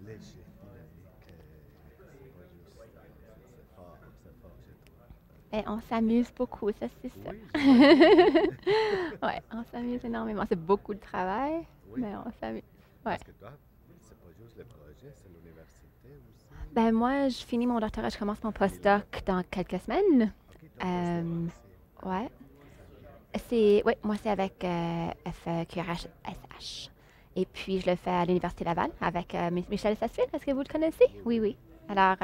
léger, dynamique, c'est pas juste, c'est fort, je trouve. Et on s'amuse beaucoup, ça c'est ça. Oui, j'imagine. Ouais, on s'amuse énormément. C'est beaucoup de travail, Oui, mais on s'amuse. Ouais. parce que toi, c'est pas juste le projet, c'est l'université aussi. Ben moi, je finis mon doctorat, je commence mon Fini le postdoc dans quelques semaines. Ok, ton postdoc Euh, aussi. ouais. Ça vient. Oui, moi c'est avec FQRH. Et puis je le fais à l'Université Laval avec Michel Sasseville. Est-ce que vous le connaissez? Oui, Oui, oui. oui. Alors,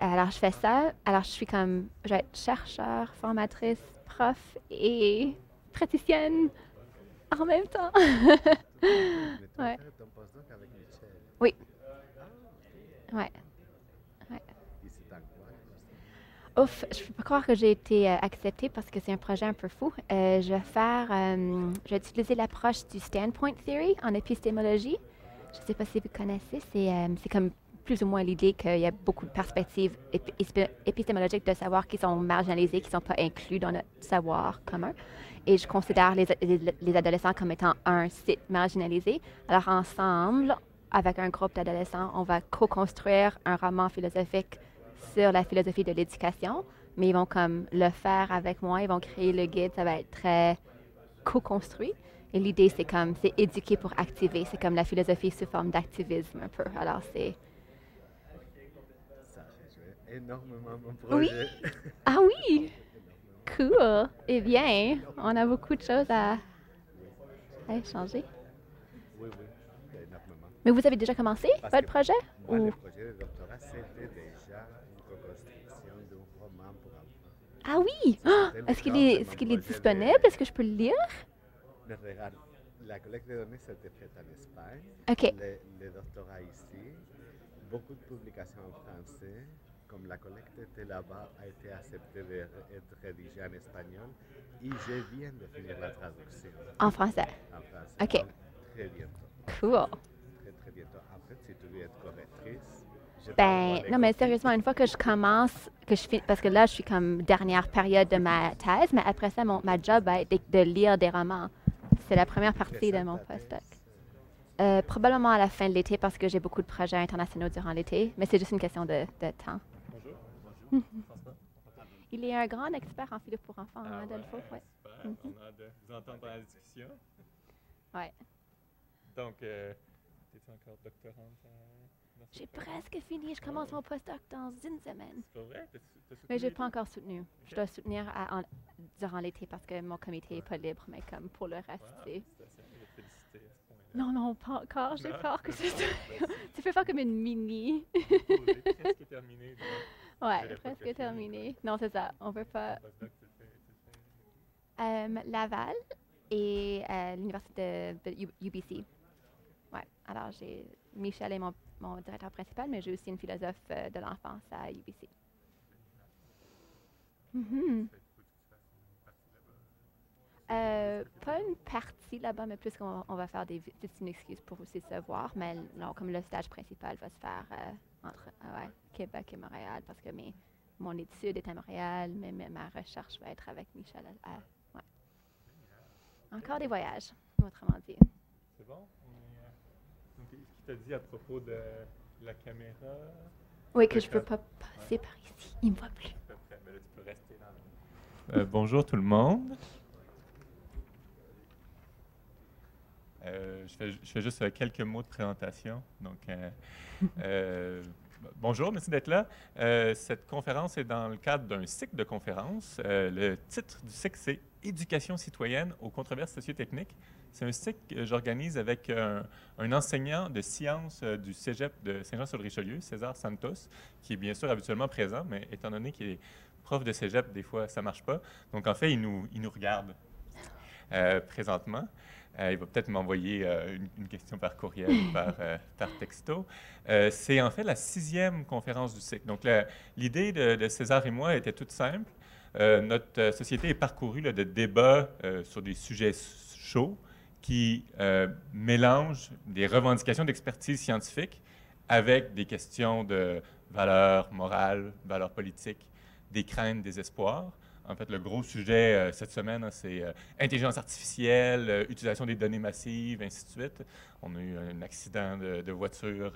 alors je fais ça. Alors je suis comme, je vais être chercheur, formatrice, prof et praticienne en même temps. Tout à fait. Mais tu vas Ouais. faire ton postdoc avec Michel. Oui. Ah, ok. Ouais. Ouais. Et c'est dans quoi, justement? Ouf, je ne peux pas croire que j'ai été acceptée parce que c'est un projet un peu fou. Je vais utiliser l'approche du standpoint theory en épistémologie. Je ne sais pas si vous connaissez, c'est comme plus ou moins l'idée qu'il y a beaucoup de perspectives épistémologiques de savoir qui sont marginalisés, qui ne sont pas inclus dans notre savoir commun. Et je considère les adolescents comme étant un site marginalisé. Alors ensemble, avec un groupe d'adolescents, on va co-construire un roman philosophique sur la philosophie de l'éducation, mais ils vont comme le faire avec moi, ils vont créer le guide, ça va être très co-construit. Et l'idée, c'est éduquer pour activer. C'est comme la philosophie sous forme d'activisme un peu. Alors, c'est. Ça réjouit énormément mon Oui! projet. Ah oui! Énormément. Cool! Eh bien, on a Énormément. beaucoup de choses Oui, à échanger. oui, oui, énormément. Mais vous avez déjà commencé Parce que votre projet? moi, le Ou... projet de doctorat, c'était déjà une co-construction d'un roman pour enfants. Ah oui! Ah! C'était le cœur de Est-ce mon qu'il est projet disponible? Est-ce que je peux le lire? de regarde. La collecte de données s'était faite en Espagne, OK. le doctorat ici, beaucoup de publications en français. Comme la collecte était là-bas, a été acceptée d'être rédigée en espagnol et je viens de finir la traduction En français. en français. OK. Donc, très bientôt. Cool. Très, très bientôt. En fait, si tu veux être correctrice, je t'envoie Ben, les non, mais copies. sérieusement, une fois que je commence, parce que là, je suis comme dernière période de ma thèse, mais après ça, ma job va être de lire des romans. C'est la première Tu partie de présentes mon ta postdoc. thèse. Probablement à la fin de l'été parce que j'ai beaucoup de projets internationaux durant l'été, mais c'est juste une question de temps. Bonjour. Bonjour. François. Il est un grand expert en philo pour enfants, Ah Adolfo. ouais, Ouais. super. Mhm. On a hâte de vous entendre dans la discussion. Ouais. Donc, es-tu encore doctorante dans ce J'ai projet? presque fini. Je commence mon postdoc dans une semaine. C'est pas vrai? T'as Mais soutenu je n'ai les pas deux? encore soutenu. Je dois soutenir durant l'été parce que mon comité n'est pas libre, mais comme pour le reste, Wow, c'est. félicitations. Je vais te féliciter à ce point-là. Non, non, pas encore. J'ai Non? peur que ce soit. Vas-y. Tu peux faire comme une mini. J'ai presque terminé. Donc, Ouais, j'aurais pas presque fini, terminé. Non, c'est ça. On veut pas. ton postdoc, tu le fais. Laval et l'université de UBC. Ouais. Alors, Michel est mon directeur principal, mais j'ai aussi une philosophe de l'enfance à UBC. Mhm. Ça fait beaucoup que tu fasses une partie là-bas. Pas une partie là-bas, mais plus qu'on va faire des visites. C'est une excuse pour aussi se voir, mais non, comme le stage principal va se faire entre ouais, Québec et Montréal, parce que mon étude est à Montréal, mais ma recherche va être avec Michel. Ouais. Encore des voyages, autrement dit. C'est bon? Donc, ce qu'il t'a dit à propos de la caméra? Oui, que je peux pas passer par ici. Il me voit plus. À peu près, mais là, tu peux rester dans bonjour tout le monde. Je fais juste quelques mots de présentation. Donc, bonjour, merci d'être là. Cette conférence est dans le cadre d'un cycle de conférences. Le titre du cycle, c'est Éducation citoyenne aux controverses socio-techniques. C'est un cycle que j'organise avec un enseignant de sciences du Cégep de Saint-Jean-sur-le-Richelieu, César Santos, qui est bien sûr habituellement présent, mais étant donné qu'il est prof de Cégep, des fois, ça ne marche pas. Donc, en fait, il nous regarde présentement. Il va peut-être m'envoyer une question par courriel ou par texto. C'est en fait la 6e conférence du cycle. Donc, l'idée de César et moi était toute simple. Notre société est parcourue là, de débats sur des sujets chauds qui mélangent des revendications d'expertise scientifique avec des questions de valeurs morales, valeurs politiques, des craintes, des espoirs. En fait, le gros sujet cette semaine, hein, c'est intelligence artificielle, utilisation des données massives, ainsi de suite. On a eu un accident de voiture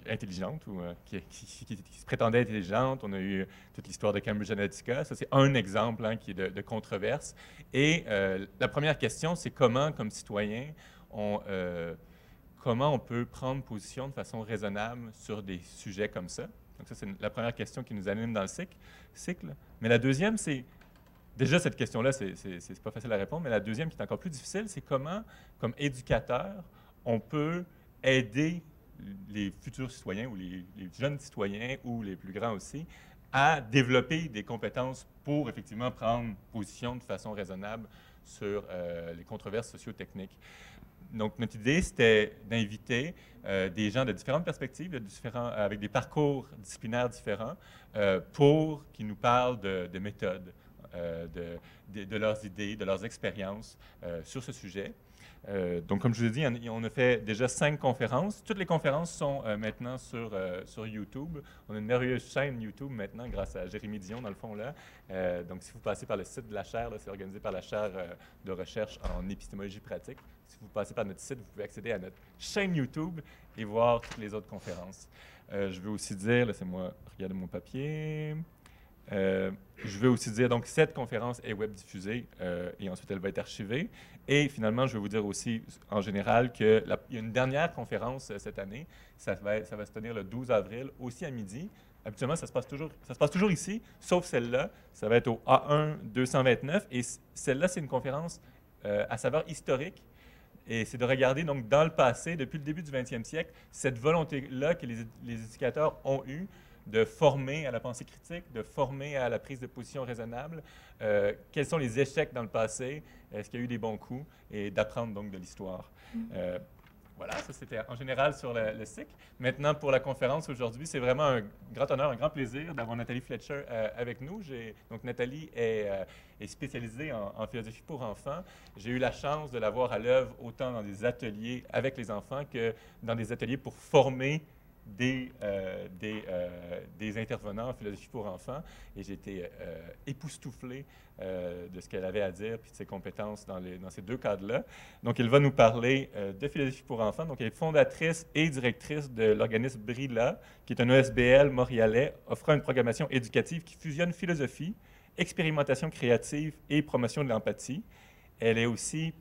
intelligente ou qui se prétendait intelligente. On a eu toute l'histoire de Cambridge Analytica. Ça, c'est un exemple hein, qui est de controverse. Et la première question, c'est comment, comme citoyen, comment on peut prendre position de façon raisonnable sur des sujets comme ça. Donc ça, c'est la première question qui nous anime dans le cycle. Mais la deuxième, c'est... Déjà, cette question-là, c'est pas facile à répondre, mais la deuxième qui est encore plus difficile, c'est comment, comme éducateur, on peut aider les futurs citoyens ou les jeunes citoyens ou les plus grands aussi à développer des compétences pour effectivement prendre position de façon raisonnable sur les controverses socio-techniques. Donc, notre idée, c'était d'inviter des gens de différentes perspectives, avec des parcours disciplinaires différents, pour qu'ils nous parlent de méthodes, de leurs idées, de leurs expériences sur ce sujet. Donc, comme je vous ai dit, on a fait déjà 5 conférences. Toutes les conférences sont maintenant sur YouTube. On a une merveilleuse chaîne YouTube maintenant, grâce à Jérémy Dion, dans le fond, là. Donc, si vous passez par le site de la chaire, c'est organisé par la chaire de recherche en épistémologie pratique. Si vous passez par notre site, vous pouvez accéder à notre chaîne YouTube et voir toutes les autres conférences. Je veux aussi dire, laissez-moi regarder mon papier. Je veux aussi dire, donc, cette conférence est web diffusée et ensuite elle va être archivée. Et finalement, je vais vous dire aussi, en général, qu'il y a une dernière conférence cette année. Ça va se tenir le 12 avril, aussi à midi. Habituellement, ça se passe toujours ici, sauf celle-là. Ça va être au A1 229. Et celle-là, c'est une conférence à saveur historique. Et c'est de regarder, donc, dans le passé, depuis le début du 20e siècle, cette volonté-là que les éducateurs ont eue de former à la pensée critique, de former à la prise de position raisonnable, quels sont les échecs dans le passé, est-ce qu'il y a eu des bons coups, et d'apprendre donc de l'histoire. Voilà, ça c'était en général sur le cycle. Maintenant, pour la conférence aujourd'hui, c'est vraiment un grand honneur, un grand plaisir d'avoir Nathalie Fletcher avec nous. Donc Nathalie est spécialisée en philosophie pour enfants. J'ai eu la chance de la voir à l'œuvre autant dans des ateliers avec les enfants que dans des ateliers pour former des intervenants en philosophie pour enfants, et j'ai été époustouflé de ce qu'elle avait à dire puis de ses compétences dans ces deux cadres-là. Donc, elle va nous parler de philosophie pour enfants. Donc, elle est fondatrice et directrice de l'organisme Brilla, qui est un ESBL montréalais offrant une programmation éducative qui fusionne philosophie, expérimentation créative et promotion de l'empathie. Elle est aussi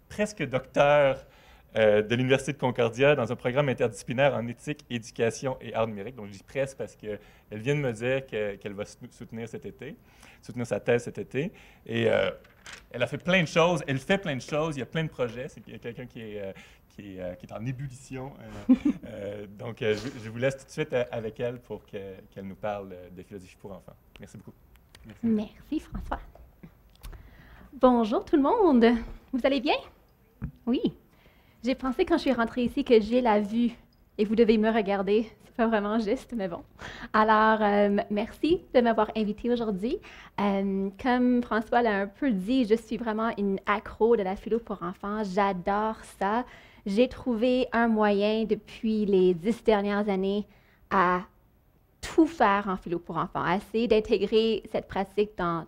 presque docteur de l'Université de Concordia dans un programme interdisciplinaire en éthique, éducation et art numérique. Donc, je dis presque parce qu'elle vient de me dire qu'elle va soutenir sa thèse cet été. Et elle a fait plein de choses, elle fait plein de choses, il y a plein de projets. C'est quelqu'un qui est en ébullition. Donc, je vous laisse tout de suite avec elle pour qu'elle nous parle de philosophie pour enfants. Merci beaucoup. Merci, François. Bonjour tout le monde. Vous allez bien? Oui. J'ai pensé quand je suis rentrée ici que j'ai la vue et vous devez me regarder. C'est pas vraiment juste, mais bon. Alors, merci de m'avoir invitée aujourd'hui. Comme François l'a un peu dit, je suis vraiment une accro de la philo pour enfants. J'adore ça. J'ai trouvé un moyen depuis les 10 dernières années à tout faire en philo pour enfants, à essayer d'intégrer cette pratique dans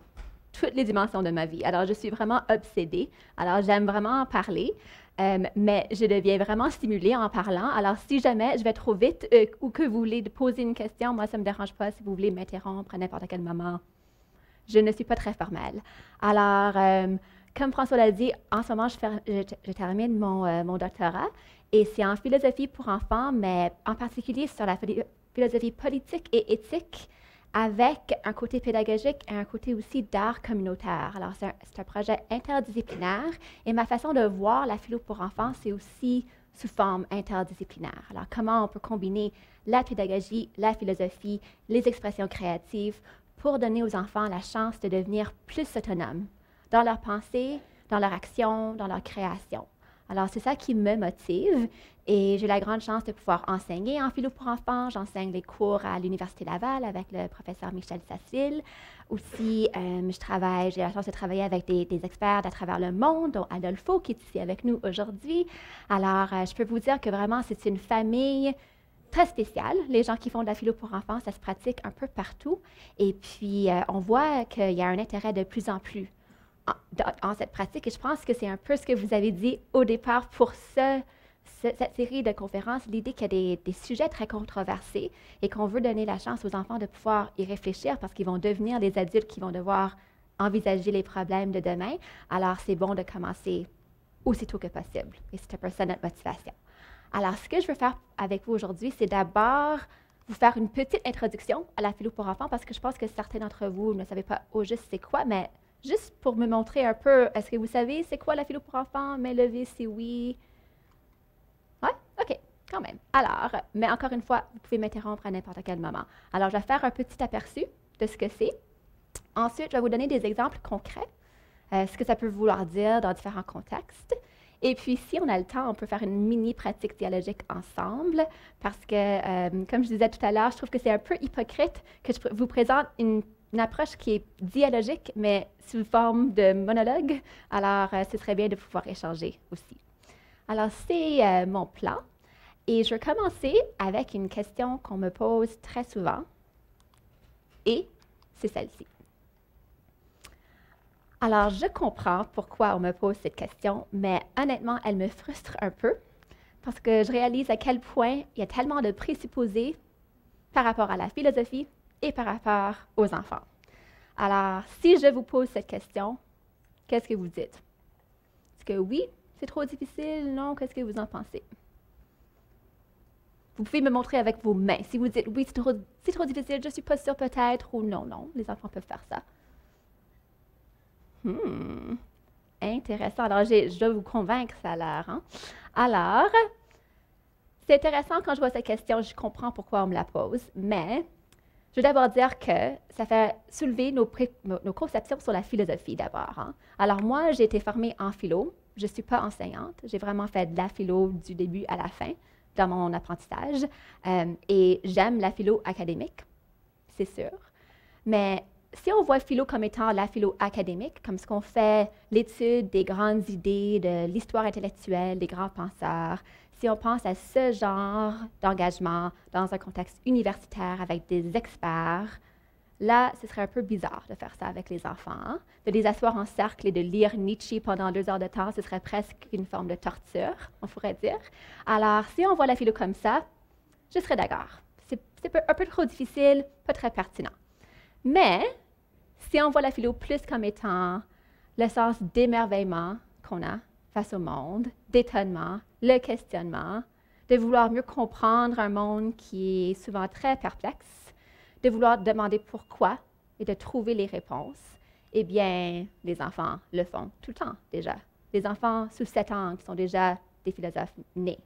toutes les dimensions de ma vie. Alors, je suis vraiment obsédée. Alors, j'aime vraiment en parler. Mais je deviens vraiment stimulée en parlant. Alors, si jamais je vais trop vite ou que vous voulez poser une question, moi, ça ne me dérange pas si vous voulez m'interrompre à n'importe quel moment. Je ne suis pas très formelle. Alors, comme François l'a dit, en ce moment, je termine mon doctorat et c'est en philosophie pour enfants, mais en particulier sur la philosophie politique et éthique, avec un côté pédagogique et un côté aussi d'art communautaire. Alors, c'est un projet interdisciplinaire et ma façon de voir la philo pour enfants, c'est aussi sous forme interdisciplinaire. Alors, comment on peut combiner la pédagogie, la philosophie, les expressions créatives pour donner aux enfants la chance de devenir plus autonomes dans leur pensée, dans leur action, dans leur création. Alors, c'est ça qui me motive et j'ai la grande chance de pouvoir enseigner en philo pour enfants. J'enseigne les cours à l'Université Laval avec le professeur Michel Sassil. Aussi, j'ai la chance de travailler avec des experts à travers le monde, dont Adolfo qui est ici avec nous aujourd'hui. Alors, je peux vous dire que vraiment, c'est une famille très spécial. Les gens qui font de la philo pour enfants, ça se pratique un peu partout. Et puis, on voit qu'il y a un intérêt de plus en plus en cette pratique. Et je pense que c'est un peu ce que vous avez dit au départ pour cette série de conférences, l'idée qu'il y a des sujets très controversés et qu'on veut donner la chance aux enfants de pouvoir y réfléchir parce qu'ils vont devenir des adultes qui vont devoir envisager les problèmes de demain. Alors, c'est bon de commencer aussitôt que possible. Et c'est un peu ça notre motivation. Alors, ce que je veux faire avec vous aujourd'hui, c'est d'abord vous faire une petite introduction à la philo pour enfants parce que je pense que certains d'entre vous ne savez pas au juste c'est quoi, mais juste pour me montrer un peu, est-ce que vous savez c'est quoi la philo pour enfants? Main levée, c'est oui. Ouais? OK, quand même. Alors, mais encore une fois, vous pouvez m'interrompre à n'importe quel moment. Alors, je vais faire un petit aperçu de ce que c'est. Ensuite, je vais vous donner des exemples concrets, ce que ça peut vouloir dire dans différents contextes. Et puis, si on a le temps, on peut faire une mini pratique dialogique ensemble parce que, comme je disais tout à l'heure, je trouve que c'est un peu hypocrite que je vous présente une approche qui est dialogique, mais sous forme de monologue. Alors, ce serait bien de pouvoir échanger aussi. Alors, c'est mon plan. Et je vais commencer avec une question qu'on me pose très souvent. Et c'est celle-ci. Alors, je comprends pourquoi on me pose cette question, mais honnêtement, elle me frustre un peu parce que je réalise à quel point il y a tellement de présupposés par rapport à la philosophie et par rapport aux enfants. Alors, si je vous pose cette question, qu'est-ce que vous dites? Est-ce que oui, c'est trop difficile? Non, qu'est-ce que vous en pensez? Vous pouvez me montrer avec vos mains. Si vous dites oui, c'est trop difficile, je ne suis pas sûre peut-être, ou non, non, les enfants peuvent faire ça. Intéressant. Alors, je dois vous convaincre, ça a l'air. Hein? Alors, c'est intéressant quand je vois cette question, je comprends pourquoi on me la pose, mais je veux d'abord dire que ça fait soulever nos conceptions sur la philosophie d'abord. Hein? Alors, moi, j'ai été formée en philo. Je ne suis pas enseignante. J'ai vraiment fait de la philo du début à la fin dans mon apprentissage. Et j'aime la philo académique, c'est sûr. Mais si on voit philo comme étant la philo académique, comme ce qu'on fait l'étude des grandes idées, de l'histoire intellectuelle, des grands penseurs, si on pense à ce genre d'engagement dans un contexte universitaire avec des experts, là, ce serait un peu bizarre de faire ça avec les enfants. Hein? De les asseoir en cercle et de lire Nietzsche pendant 2 heures de temps, ce serait presque une forme de torture, on pourrait dire. Alors, si on voit la philo comme ça, je serais d'accord. C'est un peu trop difficile, pas très pertinent. Mais, si on voit la philo plus comme étant le sens d'émerveillement qu'on a face au monde, d'étonnement, le questionnement, de vouloir mieux comprendre un monde qui est souvent très perplexe, de vouloir demander pourquoi et de trouver les réponses, eh bien, les enfants le font tout le temps déjà. Les enfants sous 7 ans qui sont déjà des philosophes nés.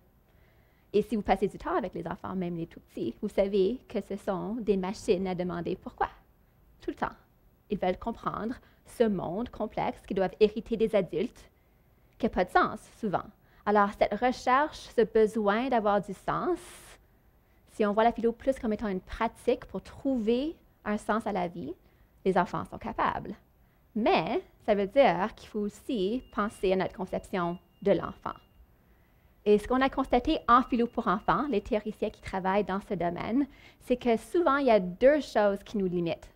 Et si vous passez du temps avec les enfants, même les tout petits, vous savez que ce sont des machines à demander pourquoi. Tout le temps. Ils veulent comprendre ce monde complexe qu'ils doivent hériter des adultes, qui n'a pas de sens souvent. Alors, cette recherche, ce besoin d'avoir du sens, si on voit la philo plus comme étant une pratique pour trouver un sens à la vie, les enfants sont capables. Mais ça veut dire qu'il faut aussi penser à notre conception de l'enfant. Et ce qu'on a constaté en philo pour enfants, les théoriciens qui travaillent dans ce domaine, c'est que souvent, il y a 2 choses qui nous limitent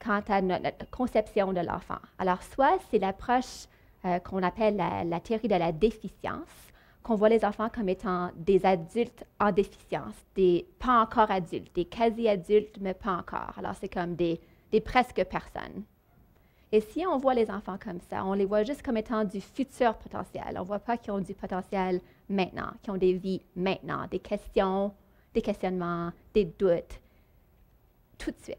quant à notre conception de l'enfant. Alors, soit c'est l'approche qu'on appelle la théorie de la déficience, qu'on voit les enfants comme étant des adultes en déficience, des pas encore adultes, des quasi-adultes, mais pas encore. Alors, c'est comme des presque personnes. Et si on voit les enfants comme ça, on les voit juste comme étant du futur potentiel. On ne voit pas qu'ils ont du potentiel maintenant, qu'ils ont des vies maintenant, des questions, des questionnements, des doutes, tout de suite.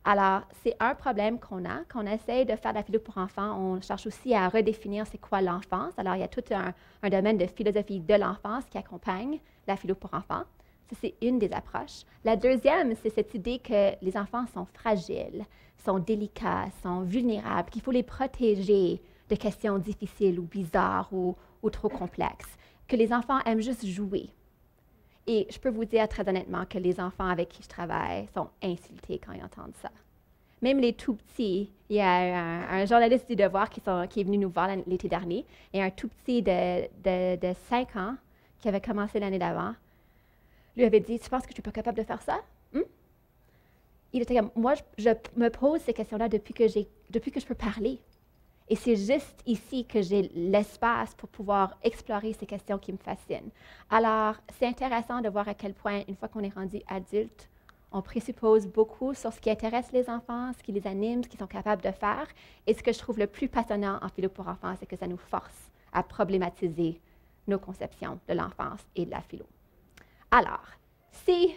Alors, c'est un problème qu'on a, qu'on essaie de faire de la philo pour enfants. On cherche aussi à redéfinir c'est quoi l'enfance. Alors, il y a tout un domaine de philosophie de l'enfance qui accompagne la philo pour enfants. Ça, c'est une des approches. La deuxième, c'est cette idée que les enfants sont fragiles, sont délicats, sont vulnérables, qu'il faut les protéger de questions difficiles ou bizarres ou trop complexes, que les enfants aiment juste jouer. Et je peux vous dire très honnêtement que les enfants avec qui je travaille sont insultés quand ils entendent ça. Même les tout petits, il y a un journaliste du Devoir qui est venu nous voir l'été dernier, et un tout petit de 5 ans qui avait commencé l'année d'avant. lui avait dit, tu penses que je ne suis pas capable de faire ça? Il était comme, moi, je me pose ces questions-là depuis que je peux parler. Et c'est juste ici que j'ai l'espace pour pouvoir explorer ces questions qui me fascinent. Alors, c'est intéressant de voir à quel point, une fois qu'on est rendu adulte, on présuppose beaucoup sur ce qui intéresse les enfants, ce qui les anime, ce qu'ils sont capables de faire. Et ce que je trouve le plus passionnant en philo pour enfants, c'est que ça nous force à problématiser nos conceptions de l'enfance et de la philo. Alors, c'est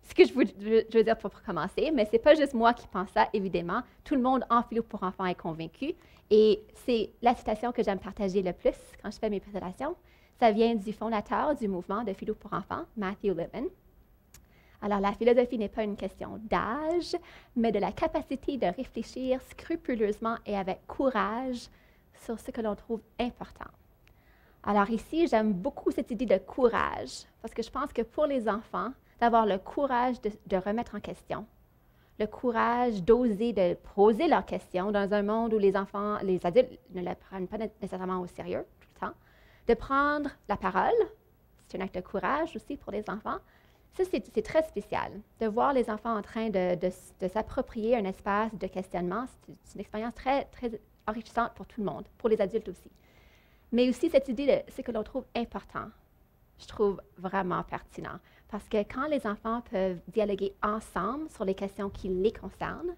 ce que je veux dire pour commencer, mais ce n'est pas juste moi qui pense ça, évidemment. Tout le monde en philo pour enfants est convaincu. Et c'est la citation que j'aime partager le plus quand je fais mes présentations. Ça vient du fondateur du mouvement de philo pour enfants, Matthew Lipman. Alors, la philosophie n'est pas une question d'âge, mais de la capacité de réfléchir scrupuleusement et avec courage sur ce que l'on trouve important. Alors ici, j'aime beaucoup cette idée de courage, parce que je pense que pour les enfants, d'avoir le courage de remettre en question, le courage d'oser de poser leurs questions dans un monde où les enfants, les adultes ne les prennent pas nécessairement au sérieux tout le temps, de prendre la parole, c'est un acte de courage aussi pour les enfants. Ça, c'est très spécial, de voir les enfants en train de s'approprier un espace de questionnement. C'est une expérience très, très enrichissante pour tout le monde, pour les adultes aussi. Mais aussi cette idée de ce que l'on trouve important, je trouve vraiment pertinent. Parce que quand les enfants peuvent dialoguer ensemble sur les questions qui les concernent,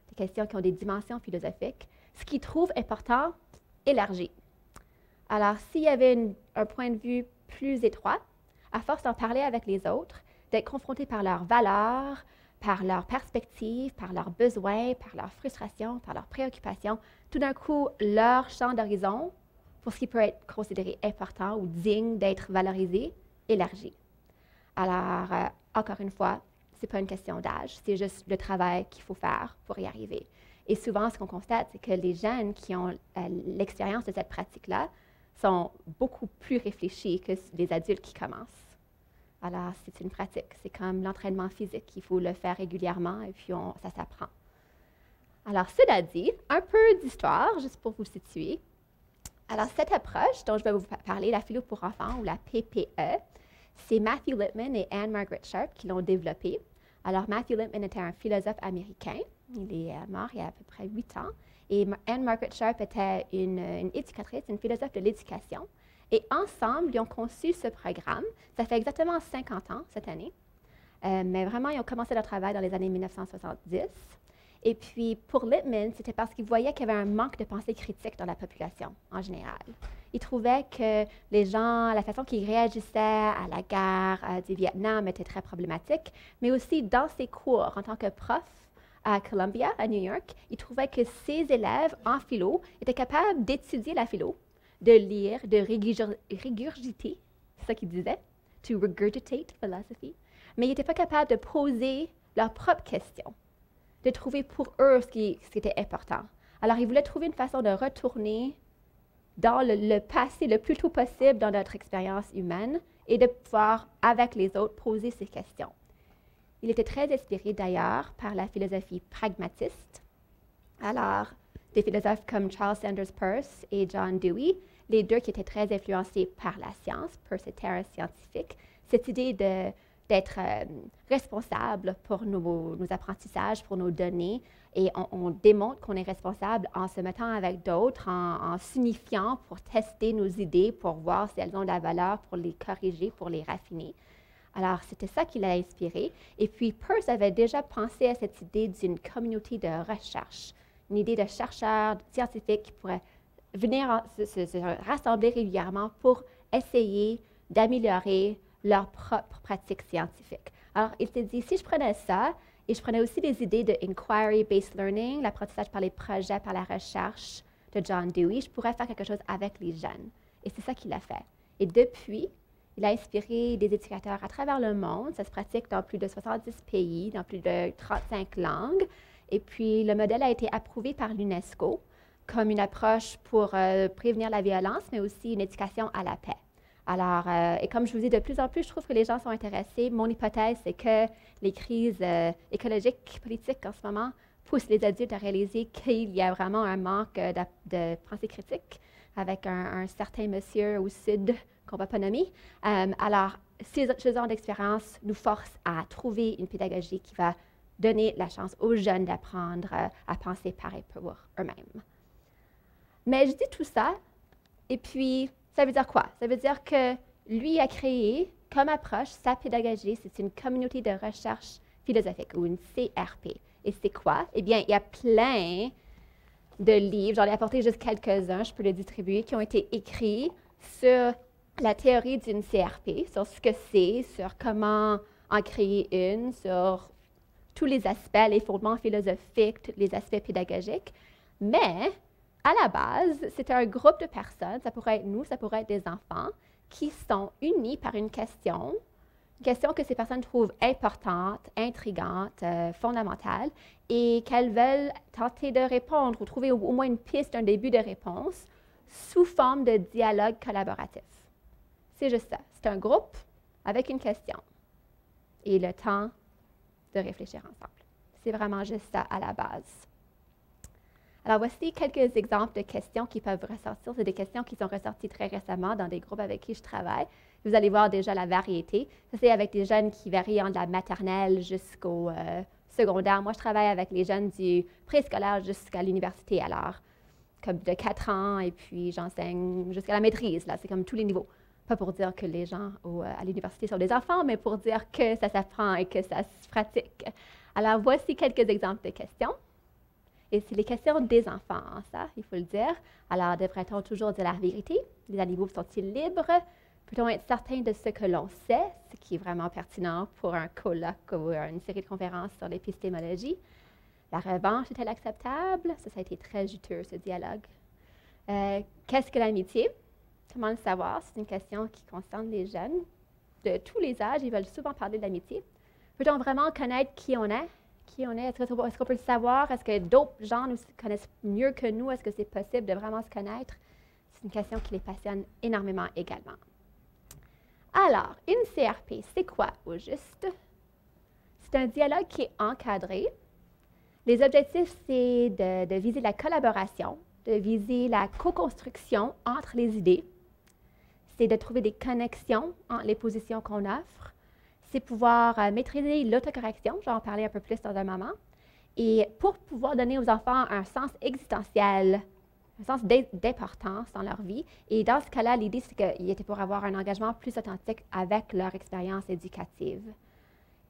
des questions qui ont des dimensions philosophiques, ce qu'ils trouvent important élargit. Alors, s'il y avait un point de vue plus étroit, à force d'en parler avec les autres, d'être confrontés par leurs valeurs, par leurs perspectives, par leurs besoins, par leurs frustrations, par leurs préoccupations, tout d'un coup, leur champ d'horizon, pour ce qui peut être considéré important ou digne d'être valorisé, élargi. Alors, encore une fois, ce n'est pas une question d'âge, c'est juste le travail qu'il faut faire pour y arriver. Et souvent, ce qu'on constate, c'est que les jeunes qui ont l'expérience de cette pratique-là sont beaucoup plus réfléchis que les adultes qui commencent. Alors, c'est une pratique. C'est comme l'entraînement physique. Il faut le faire régulièrement et puis ça s'apprend. Alors, cela dit, un peu d'histoire, juste pour vous situer. Alors, cette approche dont je vais vous parler, la philo pour enfants ou la PPE, c'est Matthew Lipman et Anne Margaret Sharp qui l'ont développée. Alors, Matthew Lipman était un philosophe américain. Il est mort il y a à peu près 8 ans. Et Anne Margaret Sharp était une éducatrice, une philosophe de l'éducation. Et ensemble, ils ont conçu ce programme. Ça fait exactement 50 ans cette année. Mais vraiment, ils ont commencé leur travail dans les années 1970. Et puis, pour Lipman, c'était parce qu'il voyait qu'il y avait un manque de pensée critique dans la population en général. Il trouvait que les gens, la façon qu'ils réagissaient à la guerre du Vietnam était très problématique, mais aussi dans ses cours en tant que prof à Columbia, à New York, il trouvait que ses élèves en philo étaient capables d'étudier la philo, de lire, de régurgiter, c'est ça qu'il disait, to regurgitate philosophy, mais ils n'étaient pas capables de poser leurs propres questions, de trouver pour eux ce qui était important. Alors, ils voulaient trouver une façon de retourner dans le passé le plus tôt possible dans notre expérience humaine et de pouvoir, avec les autres, poser ces questions. Il était très inspiré d'ailleurs par la philosophie pragmatiste. Alors, des philosophes comme Charles Sanders Peirce et John Dewey, les deux qui étaient très influencés par la science, Peirce était un scientifique, cette idée d'être responsable pour nos apprentissages, pour nos données, et on démontre qu'on est responsable en se mettant avec d'autres, en s'unifiant pour tester nos idées, pour voir si elles ont de la valeur, pour les corriger, pour les raffiner. Alors, c'était ça qui l'a inspiré. Et puis, Peirce avait déjà pensé à cette idée d'une communauté de recherche, une idée de chercheurs scientifiques qui pourraient venir se rassembler régulièrement pour essayer d'améliorer leur propre pratique scientifique. Alors, il s'est dit, si je prenais ça, et je prenais aussi des idées de inquiry-based learning, l'apprentissage par les projets, par la recherche de John Dewey, je pourrais faire quelque chose avec les jeunes. Et c'est ça qu'il a fait. Et depuis, il a inspiré des éducateurs à travers le monde. Ça se pratique dans plus de 70 pays, dans plus de 35 langues. Et puis, le modèle a été approuvé par l'UNESCO comme une approche pour prévenir la violence, mais aussi une éducation à la paix. Alors, et comme je vous dis, de plus en plus, je trouve que les gens sont intéressés. Mon hypothèse, c'est que les crises écologiques, politiques en ce moment poussent les adultes à réaliser qu'il y a vraiment un manque de pensée critique avec un certain monsieur au sud qu'on ne va pas nommer. Alors, ces ans d'expérience nous forcent à trouver une pédagogie qui va donner la chance aux jeunes d'apprendre à penser pareil pour eux-mêmes. Mais je dis tout ça, et puis ça veut dire quoi? Ça veut dire que lui a créé comme approche sa pédagogie, c'est une communauté de recherche philosophique ou une CRP. Et c'est quoi? Eh bien, il y a plein de livres, j'en ai apporté juste quelques-uns, je peux les distribuer, qui ont été écrits sur la théorie d'une CRP, sur ce que c'est, sur comment en créer une, sur tous les aspects, les fondements philosophiques, les aspects pédagogiques. Mais, à la base, c'est un groupe de personnes, ça pourrait être nous, ça pourrait être des enfants, qui sont unis par une question que ces personnes trouvent importante, intrigante, fondamentale, et qu'elles veulent tenter de répondre ou trouver au moins une piste, un début de réponse, sous forme de dialogue collaboratif. C'est juste ça. C'est un groupe avec une question et le temps de réfléchir ensemble. C'est vraiment juste ça à la base. Alors, voici quelques exemples de questions qui peuvent ressortir. C'est des questions qui sont ressorties très récemment dans des groupes avec qui je travaille. Vous allez voir déjà la variété. Ça, c'est avec des jeunes qui varient de la maternelle jusqu'au secondaire. Moi, je travaille avec les jeunes du préscolaire jusqu'à l'université, alors, comme de 4 ans, et puis j'enseigne jusqu'à la maîtrise. Là, c'est comme tous les niveaux. Pas pour dire que les gens à l'université sont des enfants, mais pour dire que ça s'apprend et que ça se pratique. Alors, voici quelques exemples de questions. Et c'est les questions des enfants, hein, ça, il faut le dire. Alors, devrait-on toujours dire la vérité? Les animaux sont-ils libres? Peut-on être certain de ce que l'on sait, ce qui est vraiment pertinent pour un colloque ou une série de conférences sur l'épistémologie? La revanche est-elle acceptable? Ça a été très juteux, ce dialogue. Qu'est-ce que l'amitié? Comment le savoir? C'est une question qui concerne les jeunes de tous les âges. Ils veulent souvent parler de l'amitié. Peut-on vraiment connaître qui on est? Est-ce qu'on peut le savoir? Est-ce que d'autres gens nous connaissent mieux que nous? Est-ce que c'est possible de vraiment se connaître? C'est une question qui les passionne énormément également. Alors, une CRP, c'est quoi au juste? C'est un dialogue qui est encadré. Les objectifs, c'est de viser la collaboration, de viser la co-construction entre les idées. C'est de trouver des connexions entre les positions qu'on offre. C'est pouvoir maîtriser l'autocorrection, j'en vais en parler un peu plus dans un moment, et pour pouvoir donner aux enfants un sens existentiel, un sens d'importance dans leur vie. Et dans ce cas-là, l'idée, c'est qu'il était pour avoir un engagement plus authentique avec leur expérience éducative.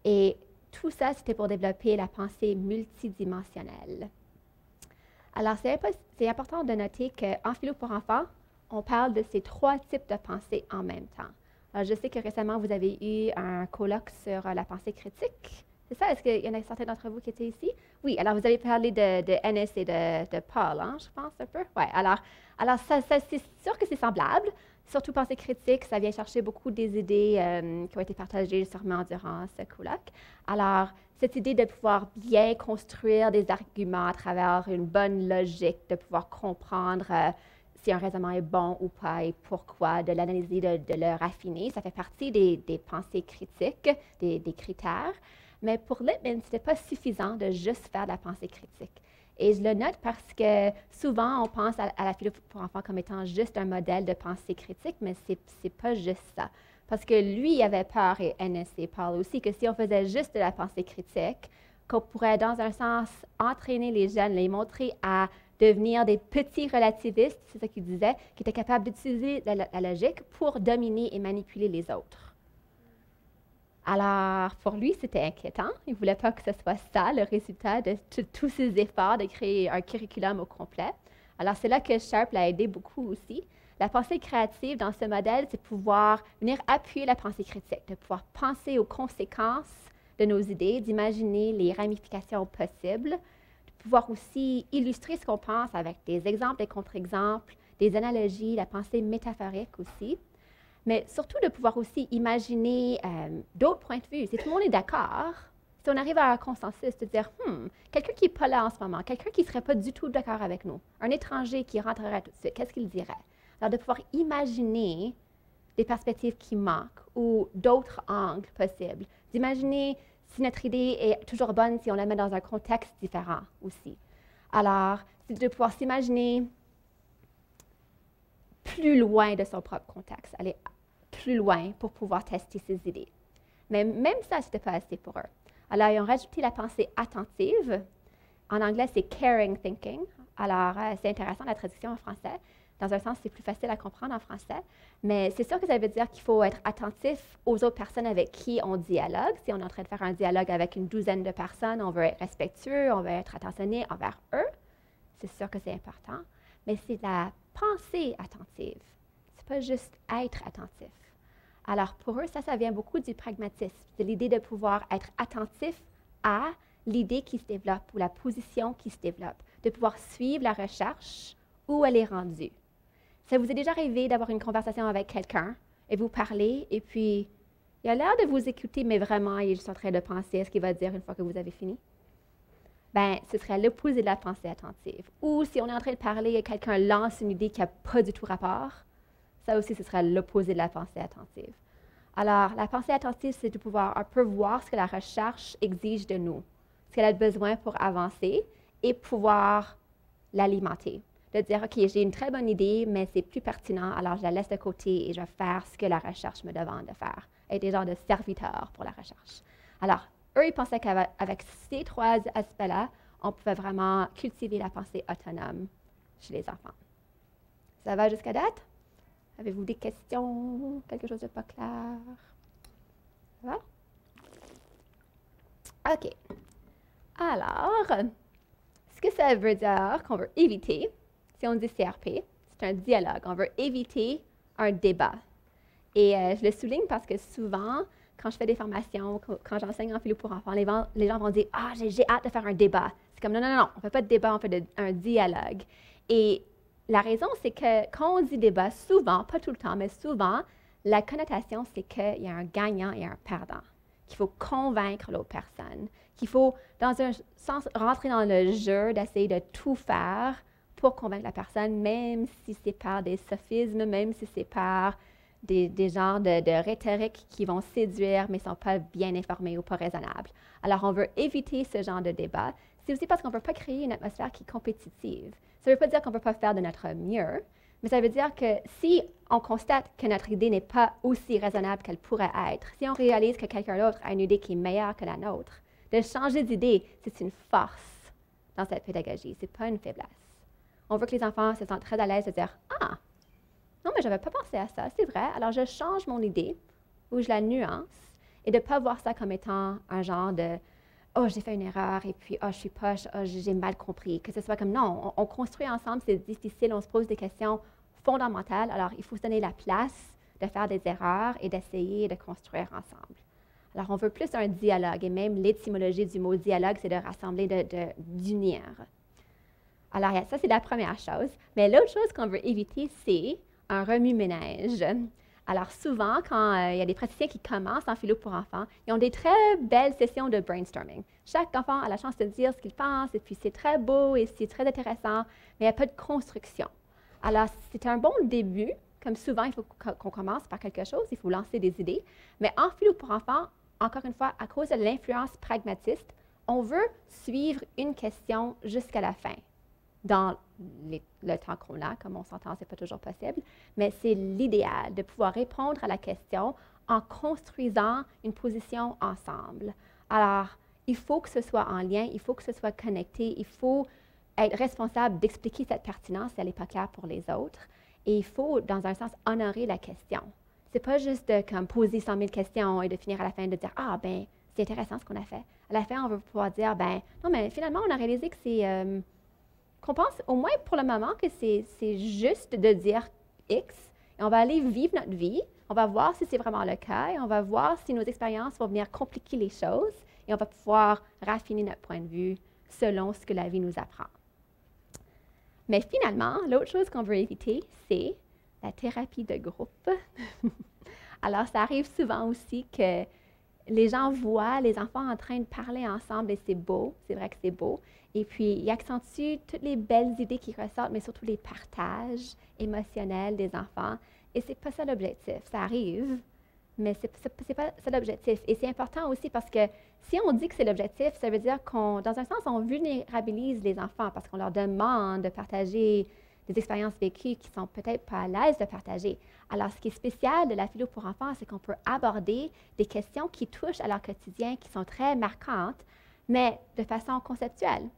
Et tout ça, c'était pour développer la pensée multidimensionnelle. Alors, c'est important de noter qu'en philo pour enfants, on parle de ces 3 types de pensée en même temps. Alors, je sais que récemment, vous avez eu un colloque sur la pensée critique. C'est ça? Est-ce qu'il y en a certains d'entre vous qui étaient ici? Oui, alors vous avez parlé de Ennis et de Paul, hein, je pense, un peu. Oui, alors ça, c'est sûr que c'est semblable. Surtout pensée critique, ça vient chercher beaucoup des idées qui ont été partagées sûrement durant ce colloque. Alors, cette idée de pouvoir bien construire des arguments à travers une bonne logique, de pouvoir comprendre si un raisonnement est bon ou pas et pourquoi, de l'analyser, de le raffiner. Ça fait partie des pensées critiques, des critères. Mais pour Lippmann, ce n'était pas suffisant de juste faire de la pensée critique. Et je le note parce que souvent, on pense à la philo pour enfants comme étant juste un modèle de pensée critique, mais ce n'est pas juste ça. Parce que lui, il avait peur, et Ennis et Paul aussi, que si on faisait juste de la pensée critique, qu'on pourrait, dans un sens, entraîner les jeunes, les montrer à devenir des petits relativistes, c'est ça qu'il disait, qui étaient capables d'utiliser la logique pour dominer et manipuler les autres. Alors, pour lui, c'était inquiétant. Il ne voulait pas que ce soit ça, le résultat de tous ses efforts de créer un curriculum au complet. Alors, c'est là que Sharpe l'a aidé beaucoup aussi. La pensée créative dans ce modèle, c'est pouvoir venir appuyer la pensée critique, de pouvoir penser aux conséquences de nos idées, d'imaginer les ramifications possibles, de pouvoir aussi illustrer ce qu'on pense avec des exemples, des contre-exemples, des analogies, la pensée métaphorique aussi. Mais surtout de pouvoir aussi imaginer d'autres points de vue. Si tout le monde est d'accord, si on arrive à un consensus, de dire, quelqu'un qui n'est pas là en ce moment, quelqu'un qui ne serait pas du tout d'accord avec nous, un étranger qui rentrerait tout de suite, qu'est-ce qu'il dirait? Alors, de pouvoir imaginer des perspectives qui manquent ou d'autres angles possibles. D'imaginer si notre idée est toujours bonne si on la met dans un contexte différent aussi. Alors, c'est de pouvoir s'imaginer plus loin de son propre contexte, aller plus loin pour pouvoir tester ces idées. Mais même ça, ce n'était pas assez pour eux. Alors, ils ont rajouté la pensée attentive. En anglais, c'est caring thinking. Alors, c'est intéressant la traduction en français. Dans un sens, c'est plus facile à comprendre en français. Mais c'est sûr que ça veut dire qu'il faut être attentif aux autres personnes avec qui on dialogue. Si on est en train de faire un dialogue avec une douzaine de personnes, on veut être respectueux, on veut être attentionné envers eux. C'est sûr que c'est important. Mais c'est la pensée attentive. C'est pas juste être attentif. Alors, pour eux, ça vient beaucoup du pragmatisme, de l'idée de pouvoir être attentif à l'idée qui se développe ou la position qui se développe, de pouvoir suivre la recherche où elle est rendue. Ça vous est déjà arrivé d'avoir une conversation avec quelqu'un et vous parlez et puis il a l'air de vous écouter, mais vraiment, il est juste en train de penser à ce qu'il va dire une fois que vous avez fini? Bien, ce serait l'opposé de la pensée attentive. Ou si on est en train de parler et quelqu'un lance une idée qui n'a pas du tout rapport, ça aussi, ce serait l'opposé de la pensée attentive. Alors, la pensée attentive, c'est de pouvoir un peu voir ce que la recherche exige de nous, ce qu'elle a besoin pour avancer et pouvoir l'alimenter. De dire, OK, j'ai une très bonne idée, mais c'est plus pertinent, alors je la laisse de côté et je vais faire ce que la recherche me demande de faire. Être des genres de serviteurs pour la recherche. Alors, eux, ils pensaient qu'avec ces trois aspects-là, on pouvait vraiment cultiver la pensée autonome chez les enfants. Ça va jusqu'à date? Avez-vous des questions? Quelque chose de pas clair? Ça va? OK. Alors, ce que ça veut dire qu'on veut éviter, si on dit CRP, c'est un dialogue. On veut éviter un débat. Et je le souligne parce que souvent, quand je fais des formations, quand j'enseigne en philo pour enfants, les gens vont dire « Ah, j'ai hâte de faire un débat. » C'est comme « Non, on ne fait pas de débat, on fait un dialogue. » Et la raison, c'est que quand on dit débat, souvent, pas tout le temps, mais souvent, la connotation, c'est qu'il y a un gagnant et un perdant, qu'il faut convaincre l'autre personne, qu'il faut, dans un sens, rentrer dans le jeu d'essayer de tout faire pour convaincre la personne, même si c'est par des sophismes, même si c'est par des genres de rhétorique qui vont séduire, mais ne sont pas bien informés ou pas raisonnables. Alors, on veut éviter ce genre de débat. C'est aussi parce qu'on ne veut pas créer une atmosphère qui est compétitive. Ça ne veut pas dire qu'on ne peut pas faire de notre mieux, mais ça veut dire que si on constate que notre idée n'est pas aussi raisonnable qu'elle pourrait être, si on réalise que quelqu'un d'autre a une idée qui est meilleure que la nôtre, de changer d'idée, c'est une force dans cette pédagogie, ce n'est pas une faiblesse. On veut que les enfants se sentent très à l'aise de dire « Ah, non, mais je n'avais pas pensé à ça, c'est vrai, alors je change mon idée ou je la nuance » et de ne pas voir ça comme étant un genre de « Oh, j'ai fait une erreur et puis, oh, je suis poche, oh, j'ai mal compris ». Que ce soit comme non, on construit ensemble, c'est difficile, on se pose des questions fondamentales, alors il faut se donner la place de faire des erreurs et d'essayer de construire ensemble. Alors, on veut plus un dialogue et même l'étymologie du mot dialogue, c'est de rassembler, d'unir. Alors, ça, c'est la première chose. Mais l'autre chose qu'on veut éviter, c'est un remue-ménage. Alors, souvent, quand il y a des praticiens qui commencent en philo pour enfants, ils ont des très belles sessions de brainstorming. Chaque enfant a la chance de dire ce qu'il pense, et puis c'est très beau et c'est très intéressant, mais il n'y a pas de construction. Alors, c'est un bon début. Comme souvent, il faut qu'on commence par quelque chose, il faut lancer des idées. Mais en philo pour enfants, encore une fois, à cause de l'influence pragmatiste, on veut suivre une question jusqu'à la fin. Dans le temps qu'on a, comme on s'entend, ce n'est pas toujours possible, mais c'est l'idéal de pouvoir répondre à la question en construisant une position ensemble. Alors, il faut que ce soit en lien, il faut que ce soit connecté, il faut être responsable d'expliquer cette pertinence si elle n'est pas claire pour les autres, et il faut, dans un sens, honorer la question. Ce n'est pas juste de comme, poser 100 000 questions et de finir à la fin de dire « Ah, ben c'est intéressant ce qu'on a fait ». À la fin, on veut pouvoir dire « Ben non, mais finalement, on a réalisé que c'est… qu'on pense au moins pour le moment que c'est juste de dire X et on va aller vivre notre vie, on va voir si c'est vraiment le cas et on va voir si nos expériences vont venir compliquer les choses et on va pouvoir raffiner notre point de vue selon ce que la vie nous apprend. Mais finalement, l'autre chose qu'on veut éviter, c'est la thérapie de groupe. Alors, ça arrive souvent aussi que les gens voient les enfants en train de parler ensemble et c'est beau, c'est vrai que c'est beau. Et puis, ils accentuent toutes les belles idées qui ressortent, mais surtout les partages émotionnels des enfants. Et ce n'est pas ça l'objectif. Ça arrive, mais ce n'est pas ça l'objectif. Et c'est important aussi parce que si on dit que c'est l'objectif, ça veut dire qu'on, dans un sens, on vulnérabilise les enfants parce qu'on leur demande de partager des expériences vécues qui sont peut-être pas à l'aise de partager. Alors, ce qui est spécial de la philo pour enfants, c'est qu'on peut aborder des questions qui touchent à leur quotidien, qui sont très marquantes, mais de façon conceptuelle.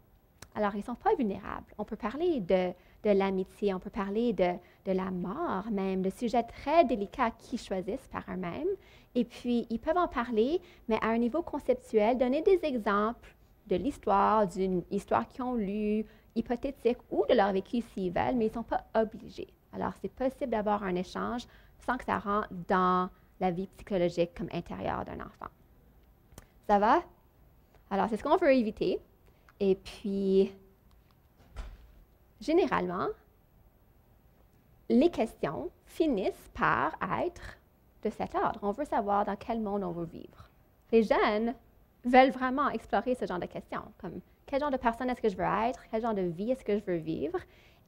Alors, ils ne sont pas vulnérables. On peut parler de l'amitié, on peut parler de la mort même, de sujets très délicats qu'ils choisissent par eux-mêmes. Et puis, ils peuvent en parler, mais à un niveau conceptuel, donner des exemples de l'histoire, d'une histoire qu'ils ont lue, hypothétique ou de leur vécu s'ils veulent, mais ils ne sont pas obligés. Alors, c'est possible d'avoir un échange sans que ça rentre dans la vie psychologique comme intérieure d'un enfant. Ça va? Alors, c'est ce qu'on veut éviter. Et puis, généralement, les questions finissent par être de cet ordre. On veut savoir dans quel monde on veut vivre. Les jeunes veulent vraiment explorer ce genre de questions, comme quel genre de personne est-ce que je veux être, quel genre de vie est-ce que je veux vivre.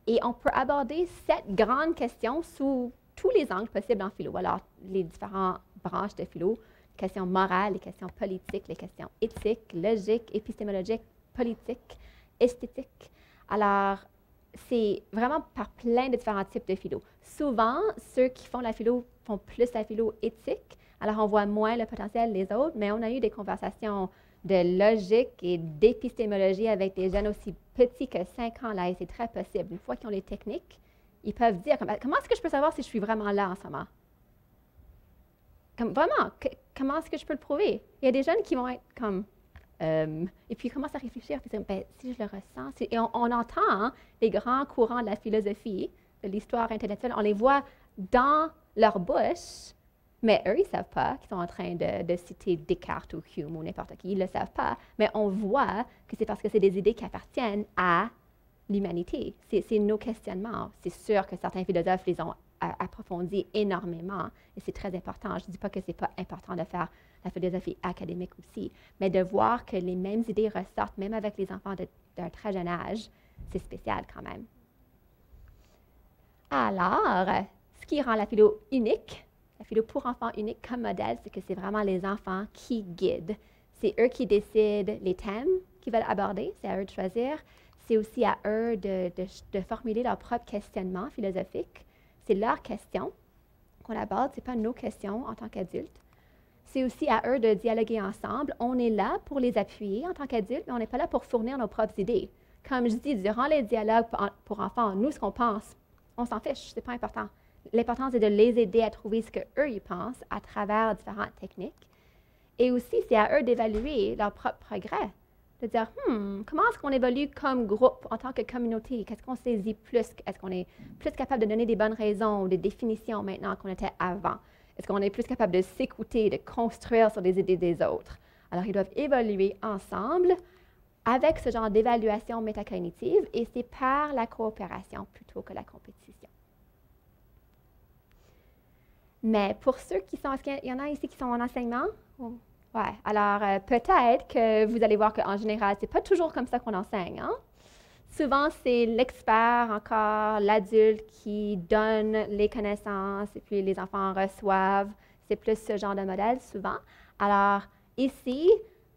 Et on peut aborder cette grande question sous tous les angles possibles en philo. Alors, les différentes branches de philo, les questions morales, les questions politiques, les questions éthiques, logiques, épistémologiques, politiques, esthétiques. Alors, c'est vraiment par plein de différents types de philo. Souvent, ceux qui font la philo font plus la philo éthique, alors on voit moins le potentiel des autres, mais on a eu des conversations de logique et d'épistémologie avec des jeunes aussi petits que 5 ans, là, et c'est très possible. Une fois qu'ils ont les techniques, ils peuvent dire, comment est-ce que je peux savoir si je suis vraiment là en ce moment? Vraiment, comment est-ce que je peux le prouver? Il y a des jeunes qui vont être comme... et puis ils commencent à réfléchir, puis si je le ressens... Et on entend hein, les grands courants de la philosophie, de l'histoire intellectuelle, on les voit dans leur bouche, mais eux, ils ne savent pas qu'ils sont en train de citer Descartes ou Hume ou n'importe qui. Ils ne le savent pas, mais on voit que c'est parce que c'est des idées qui appartiennent à l'humanité. C'est nos questionnements. C'est sûr que certains philosophes les ont approfondis énormément, et c'est très important. Je ne dis pas que ce n'est pas important de faire la philosophie académique aussi, mais de voir que les mêmes idées ressortent, même avec les enfants d'un très jeune âge, c'est spécial quand même. Alors, ce qui rend la philo unique, la philo pour enfants unique comme modèle, c'est que c'est vraiment les enfants qui guident. C'est eux qui décident les thèmes qu'ils veulent aborder, c'est à eux de choisir. C'est aussi à eux de formuler leurs propres questionnements philosophiques. C'est leurs questions qu'on aborde, ce n'est pas nos questions en tant qu'adultes. C'est aussi à eux de dialoguer ensemble. On est là pour les appuyer en tant qu'adultes, mais on n'est pas là pour fournir nos propres idées. Comme je dis, durant les dialogues pour enfants, nous, ce qu'on pense, on s'en fiche, ce n'est pas important. L'important, c'est de les aider à trouver ce qu'eux, ils pensent à travers différentes techniques. Et aussi, c'est à eux d'évaluer leur propre progrès. De dire, comment est-ce qu'on évolue comme groupe, en tant que communauté? Qu'est-ce qu'on saisit plus? Est-ce qu'on est plus capable de donner des bonnes raisons ou des définitions maintenant qu'on était avant? Est-ce qu'on est plus capable de s'écouter, de construire sur les idées des autres? Alors, ils doivent évoluer ensemble avec ce genre d'évaluation métacognitive, et c'est par la coopération plutôt que la compétition. Mais pour ceux qui sont, est-ce qu'il y en a ici qui sont en enseignement? Oui, alors peut-être que vous allez voir qu'en général, ce n'est pas toujours comme ça qu'on enseigne. Hein? Souvent, c'est l'expert encore, l'adulte qui donne les connaissances et puis les enfants reçoivent. C'est plus ce genre de modèle souvent. Alors ici,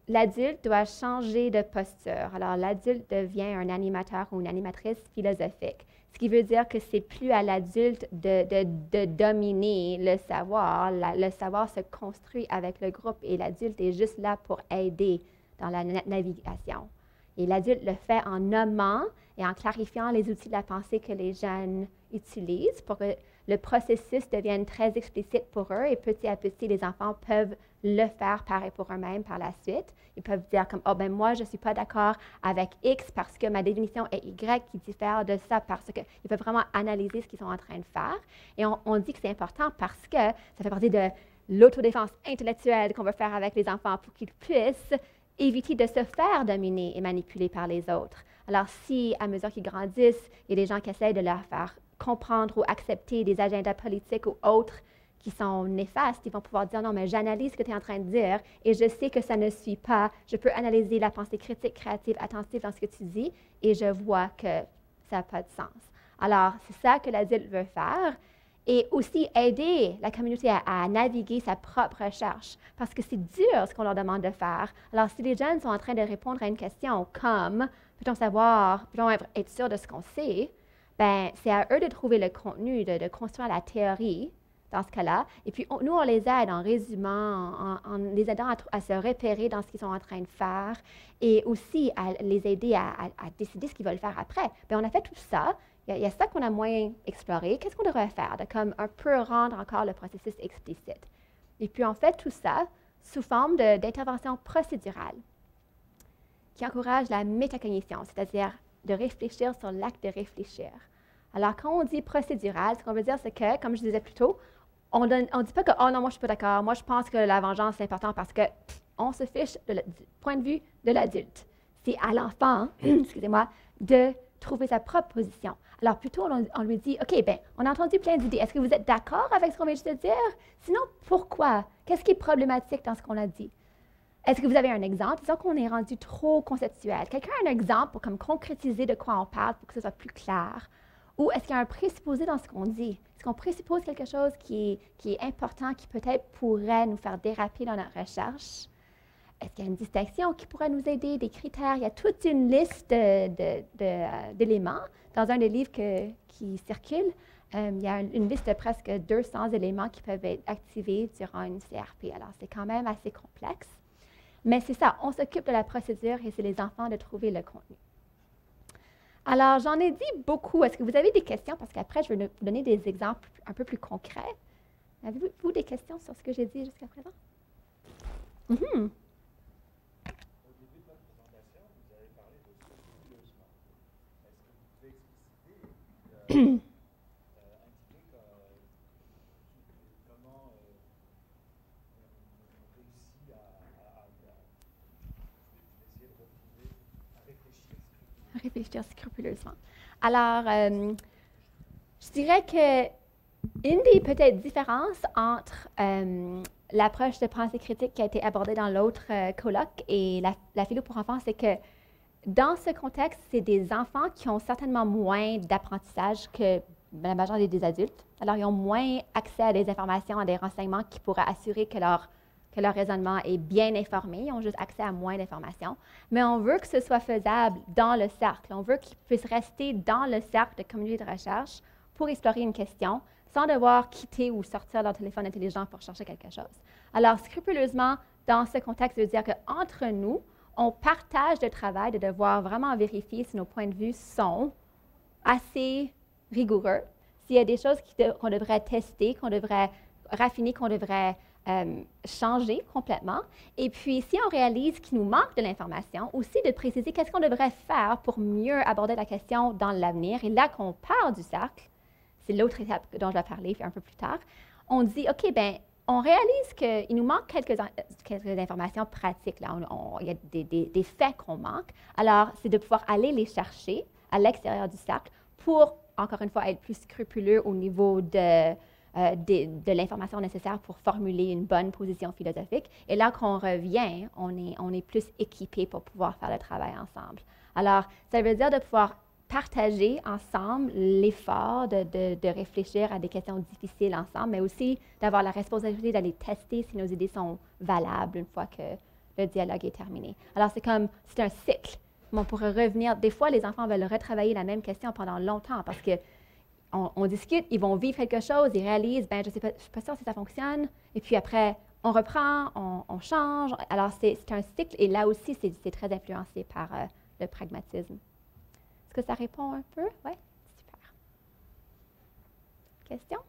l'adulte doit changer de posture. Alors l'adulte devient un animateur ou une animatrice philosophique. Ce qui veut dire que c'est plus à l'adulte de dominer le savoir. Le savoir se construit avec le groupe et l'adulte est juste là pour aider dans la navigation. Et l'adulte le fait en nommant et en clarifiant les outils de la pensée que les jeunes utilisent pour que le processus devienne très explicite pour eux et petit à petit, les enfants peuvent le faire pareil pour eux-mêmes par la suite. Ils peuvent dire comme, moi, je ne suis pas d'accord avec X parce que ma définition est Y qui diffère de ça, parce qu'ils peuvent vraiment analyser ce qu'ils sont en train de faire. Et on dit que c'est important parce que ça fait partie de l'autodéfense intellectuelle qu'on veut faire avec les enfants pour qu'ils puissent éviter de se faire dominer et manipuler par les autres. Alors si, à mesure qu'ils grandissent, il y a des gens qui essayent de leur faire comprendre ou accepter des agendas politiques ou autres qui sont néfastes, ils vont pouvoir dire, non, mais j'analyse ce que tu es en train de dire et je sais que ça ne suit pas. Je peux analyser la pensée critique, créative, attentive dans ce que tu dis et je vois que ça n'a pas de sens. Alors, c'est ça que l'adulte veut faire et aussi aider la communauté à naviguer sa propre recherche parce que c'est dur ce qu'on leur demande de faire. Alors, si les jeunes sont en train de répondre à une question comme, peut-on savoir, peut-on être sûr de ce qu'on sait? ben, c'est à eux de trouver le contenu, de construire la théorie dans ce cas-là. Et puis, nous, on les aide en résumant, en les aidant à se repérer dans ce qu'ils sont en train de faire et aussi à les aider à décider ce qu'ils veulent faire après. Bien, on a fait tout ça. Il y a ça qu'on a moins exploré. Qu'est-ce qu'on devrait faire? De comme un peu rendre encore le processus explicite. Et puis, on fait tout ça sous forme d'intervention procédurale qui encourage la métacognition, c'est-à-dire de réfléchir sur l'acte de réfléchir. Alors, quand on dit procédural, ce qu'on veut dire, c'est que, comme je disais plus tôt, on ne dit pas que « Oh non, moi, je suis pas d'accord. Moi, je pense que la vengeance, c'est important parce que on se fiche du point de vue de l'adulte. » C'est à l'enfant, excusez-moi, de trouver sa propre position. Alors, plutôt, on lui dit « OK, bien, on a entendu plein d'idées. Est-ce que vous êtes d'accord avec ce qu'on vient de dire? Sinon, pourquoi? Qu'est-ce qui est problématique dans ce qu'on a dit? Est-ce que vous avez un exemple? Disons qu'on est rendu trop conceptuel. Quelqu'un a un exemple pour comme concrétiser de quoi on parle pour que ce soit plus clair? Ou est-ce qu'il y a un présupposé dans ce qu'on dit? Est-ce qu'on présuppose quelque chose qui est important, qui peut-être pourrait nous faire déraper dans notre recherche? Est-ce qu'il y a une distinction qui pourrait nous aider, des critères? Il y a toute une liste d'éléments dans un des livres qui circulent. Il y a une liste de presque 200 éléments qui peuvent être activés durant une CRP. Alors, c'est quand même assez complexe. Mais c'est ça, on s'occupe de la procédure et c'est les enfants de trouver le contenu. Alors, j'en ai dit beaucoup. Est-ce que vous avez des questions? Parce qu'après, je vais vous donner des exemples un peu plus concrets. Avez-vous des questions sur ce que j'ai dit jusqu'à présent? Au début de votre présentation, vous avez parlé de scrupuleusement. Est-ce que vous pouvez expliciter, indiquer comment on réussit essayer de retrouver, à réfléchir scrupuleusement? À réfléchir scrupuleusement. Alors, je dirais que une des peut-être différences entre l'approche de pensée critique qui a été abordée dans l'autre colloque et la philo pour enfants, c'est que dans ce contexte, c'est des enfants qui ont certainement moins d'apprentissage que la majorité des adultes. Alors, ils ont moins accès à des informations, à des renseignements qui pourraient assurer que leur raisonnement est bien informé. Ils ont juste accès à moins d'informations. Mais on veut que ce soit faisable dans le cercle. On veut qu'ils puissent rester dans le cercle de communauté de recherche pour explorer une question sans devoir quitter ou sortir leur téléphone intelligent pour chercher quelque chose. Alors, scrupuleusement, dans ce contexte, ça veut dire qu'entre nous, on partage le travail de devoir vraiment vérifier si nos points de vue sont assez rigoureux, s'il y a des choses qu'on devrait tester, qu'on devrait raffiner, qu'on devrait changer complètement. Et puis, si on réalise qu'il nous manque de l'information, aussi de préciser qu'est-ce qu'on devrait faire pour mieux aborder la question dans l'avenir. Et là qu'on part du cercle, c'est l'autre étape dont je vais parler un peu plus tard, on dit, OK, bien, on réalise qu'il nous manque quelques informations pratiques. Là. Il y a des faits qu'on manque. Alors, c'est de pouvoir aller les chercher à l'extérieur du cercle pour, encore une fois, être plus scrupuleux au niveau de l'information nécessaire pour formuler une bonne position philosophique. Et là qu'on revient, on est plus équipé pour pouvoir faire le travail ensemble. Alors, ça veut dire de pouvoir partager ensemble l'effort de réfléchir à des questions difficiles ensemble, mais aussi d'avoir la responsabilité d'aller tester si nos idées sont valables une fois que le dialogue est terminé. Alors, c'est un cycle. On pourrait revenir. Des fois, les enfants veulent retravailler la même question pendant longtemps parce que on discute, ils vont vivre quelque chose, ils réalisent, ben je ne suis pas sûre si ça fonctionne. Et puis après, on reprend, on change. Alors, c'est un cycle. Et là aussi, c'est très influencé par le pragmatisme. Est-ce que ça répond un peu? Oui? Super. Question?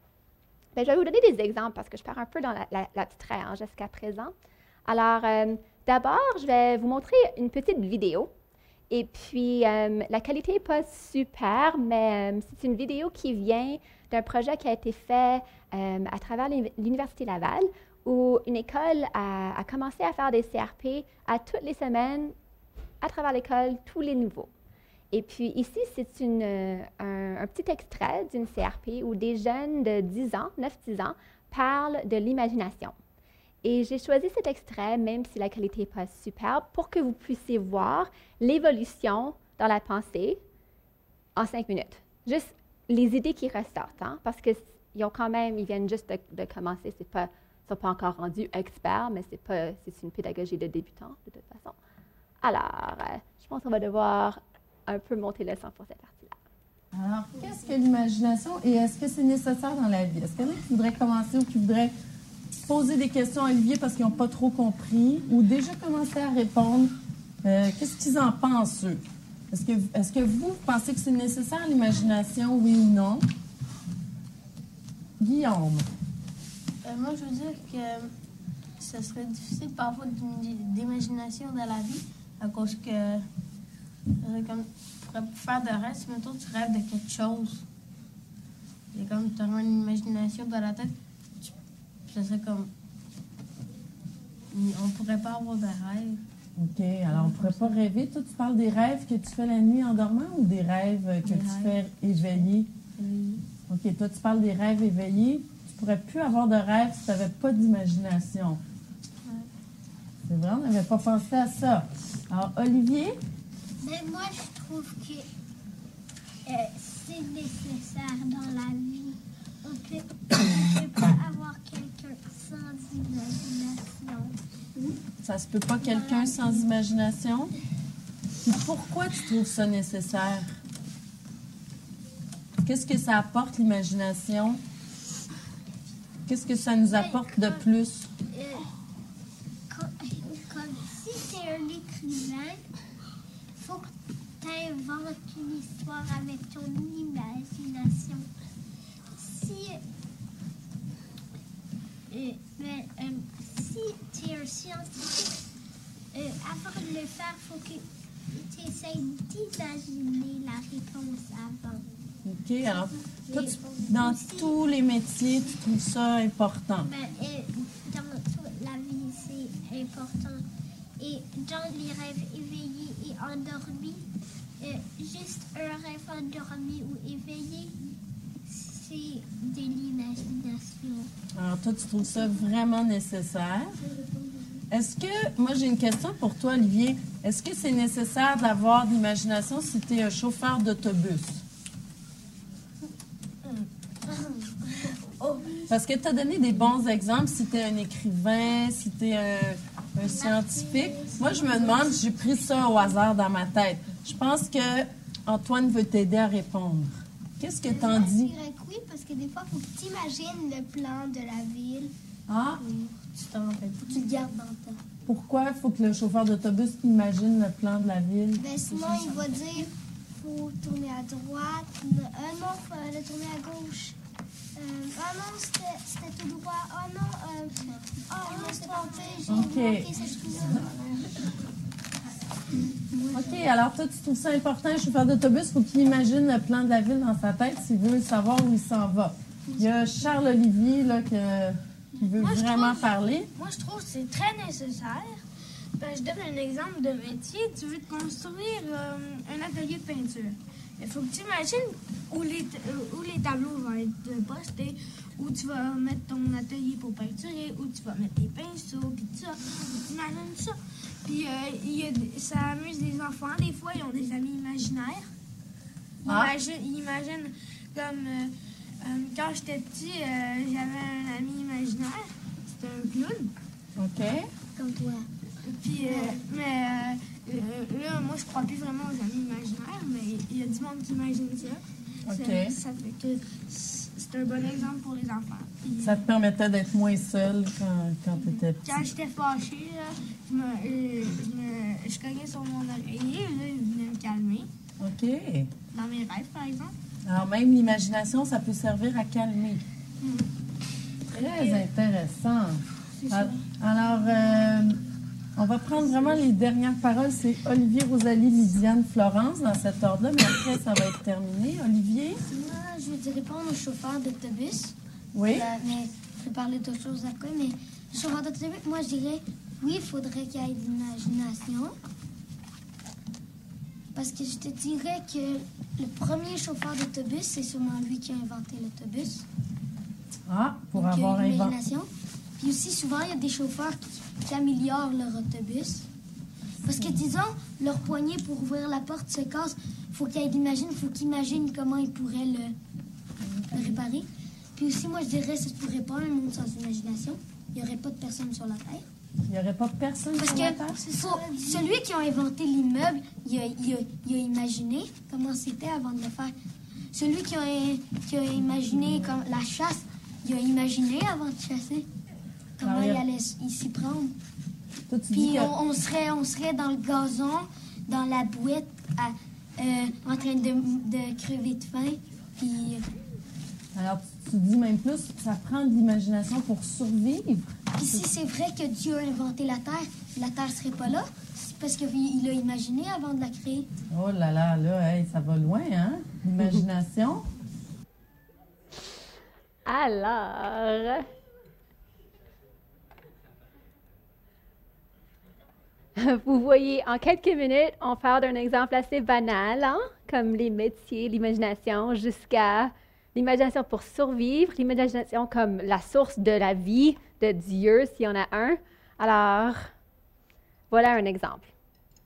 Bien, je vais vous donner des exemples parce que je pars un peu dans la petite raie jusqu'à présent. Alors, d'abord, je vais vous montrer une petite vidéo. Et puis, la qualité n'est pas super, mais c'est une vidéo qui vient d'un projet qui a été fait à travers l'Université Laval, où une école a commencé à faire des CRP à toutes les semaines, à travers l'école, tous les niveaux. Et puis ici, c'est un petit extrait d'une CRP où des jeunes de 10 ans, 9-10 ans, parlent de l'imagination. Et j'ai choisi cet extrait, même si la qualité n'est pas superbe, pour que vous puissiez voir l'évolution dans la pensée en 5 minutes. Juste les idées qui ressortent, hein, parce qu'ils viennent juste de commencer. Ils ne sont pas encore rendus experts, mais c'est une pédagogie de débutant, de toute façon. Alors, je pense qu'on va devoir un peu monter le son pour cette partie-là. Alors, qu'est-ce que l'imagination et est-ce que c'est nécessaire dans la vie? Est-ce qu'il y en a qui voudraient commencer ou qui voudraient poser des questions à Olivier parce qu'ils n'ont pas trop compris ou déjà commencer à répondre? Qu'est-ce qu'ils en pensent, eux? Est-ce que vous pensez que c'est nécessaire l'imagination, oui ou non? Guillaume. Moi, je veux dire que ce serait difficile parfois d'imagination dans la vie à cause que comme pour faire de rêve, si mettons tu rêves de quelque chose et comme tu auras une imagination dans la tête, ça serait comme on pourrait pas avoir de rêve. OK. Alors, on ne pourrait pas rêver. Toi, tu parles des rêves que tu fais la nuit en dormant ou des rêves que tu fais éveillés? OK. Toi, tu parles des rêves éveillés. Tu ne pourrais plus avoir de rêve si tu n'avais pas d'imagination. Ouais. C'est vrai, on n'avait pas pensé à ça. Alors, Olivier? Mais moi, je trouve que c'est nécessaire dans la vie. On peut pas avoir quelqu'un sans imagination. Ça se peut pas quelqu'un sans imagination? Puis pourquoi tu trouves ça nécessaire? Qu'est-ce que ça apporte, l'imagination? Qu'est-ce que ça nous apporte de plus? Comme si tu es un écrivain, il faut que tu inventes une histoire avec ton imagination. Si tu es un scientifique, avant de le faire, il faut que tu essaies d'imaginer la réponse avant. OK. Alors, toi, dans tous les métiers, tu trouves ça important? Dans toute la vie, c'est important. Et dans les rêves éveillés et endormis, juste un rêve endormi ou éveillé, c'est de l'imagination. Alors, toi, tu trouves ça vraiment nécessaire? Est-ce que, moi, j'ai une question pour toi, Olivier. Est-ce que c'est nécessaire d'avoir de l'imagination si tu es un chauffeur d'autobus? Parce que tu as donné des bons exemples. Si tu es un écrivain, si tu es un scientifique. Moi, je me demande, j'ai pris ça au hasard dans ma tête. Je pense que Antoine veut t'aider à répondre. Qu'est-ce que tu en dis? Je dirais que oui, parce que des fois, il faut que tu imagines le plan de la ville. Ah, Tu t'en rappelles. Faut que tu le gardes dans le temps. pourquoi il faut que le chauffeur d'autobus imagine le plan de la ville? Sinon, il va dire faut tourner à droite. Non, il faut tourner à gauche. Non, c'était tout droit. Non, c'était trompé. J'ai manqué cette chose-là. OK, alors toi, tu trouves ça important, le chauffeur d'autobus, il faut qu'il imagine le plan de la ville dans sa tête s'il veut savoir où il s'en va. Il y a Charles-Olivier là, qui veut vraiment parler. Moi, je trouve que c'est très nécessaire. Je donne un exemple de métier. Tu veux te construire un atelier de peinture. Il faut que tu imagines où les tableaux vont être postés, où tu vas mettre ton atelier pour peinturer, où tu vas mettre tes pinceaux, puis tout ça. Tu imagines ça. Puis ça amuse les enfants. Des fois, ils ont des amis imaginaires. Ils imaginent comme quand j'étais petit, j'avais un ami imaginaire. C'était un clown. OK. Comme toi. Puis, là, moi, je crois plus vraiment aux amis imaginaires, mais il y a du monde qui imagine ça. OK. Ça fait que c'est un bon exemple pour les enfants. Puis, Ça te permettait d'être moins seul quand tu étais petit. quand j'étais fâchée, là, je cognais sur mon oreiller, là, il venait me calmer. OK. Dans mes rêves, par exemple. Alors, même l'imagination, ça peut servir à calmer. Très intéressant. Alors, on va prendre vraiment les dernières paroles. C'est Olivier, Rosalie, Lydiane, Florence, dans cet ordre-là, mais après, ça va être terminé. Olivier? Moi, je vais répondre au chauffeur d'autobus. Oui? Mais je vais parler d'autre chose après. Mais le chauffeur d'autobus, moi, je dirais, oui, il faudrait qu'il y ait de l'imagination. Parce que je te dirais que le premier chauffeur d'autobus, c'est sûrement lui qui a inventé l'autobus. Ah, pour Donc, avoir inventé. l'imagination. Puis aussi, souvent, il y a des chauffeurs qui améliorent leur autobus. Parce que, disons, leur poignée pour ouvrir la porte se casse. Faut qu'il qu'ils imaginent comment ils pourraient le réparer. Puis aussi, moi, je dirais que ce ne pourrait pas un monde sans imagination. Il n'y aurait pas de personne sur la Terre. Il n'y aurait pas personne Parce sur la terre? que celui qui a inventé l'immeuble, il a imaginé comment c'était avant de le faire. celui qui a imaginé comme la chasse, il a imaginé avant de chasser comment il allait s'y prendre. Toi, tu dis Puis que... on serait dans le gazon, dans la bouette, en train de crever de faim. Puis Alors, tu dis même plus, ça prend de l'imagination pour survivre. Puis si c'est vrai que Dieu a inventé la Terre serait pas là, c'est parce qu'il a imaginé avant de la créer. Oh là, hey, ça va loin, hein? L'imagination. Alors, vous voyez, en quelques minutes, on parle d'un exemple assez banal, hein, comme les métiers, l'imagination, jusqu'à l'imagination pour survivre, l'imagination comme la source de la vie de Dieu, s'il y en a un. Alors, voilà un exemple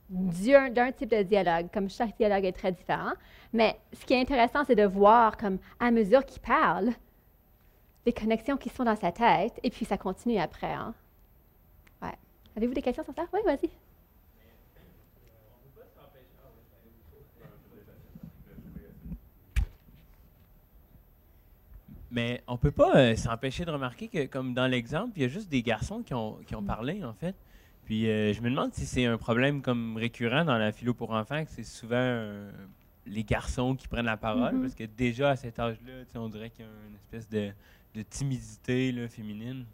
d'un type de dialogue, comme chaque dialogue est très différent. Mais ce qui est intéressant, c'est de voir, comme à mesure qu'il parle, les connexions qui sont dans sa tête, et puis ça continue après. Hein. Ouais. Avez-vous des questions sur ça? Oui, vas-y. Mais on peut pas s'empêcher de remarquer que, comme dans l'exemple, il y a juste des garçons qui ont parlé, en fait. Puis je me demande si c'est un problème comme récurrent dans la philo pour enfants, que c'est souvent les garçons qui prennent la parole, parce que déjà à cet âge-là, on dirait qu'il y a une espèce de timidité là, féminine.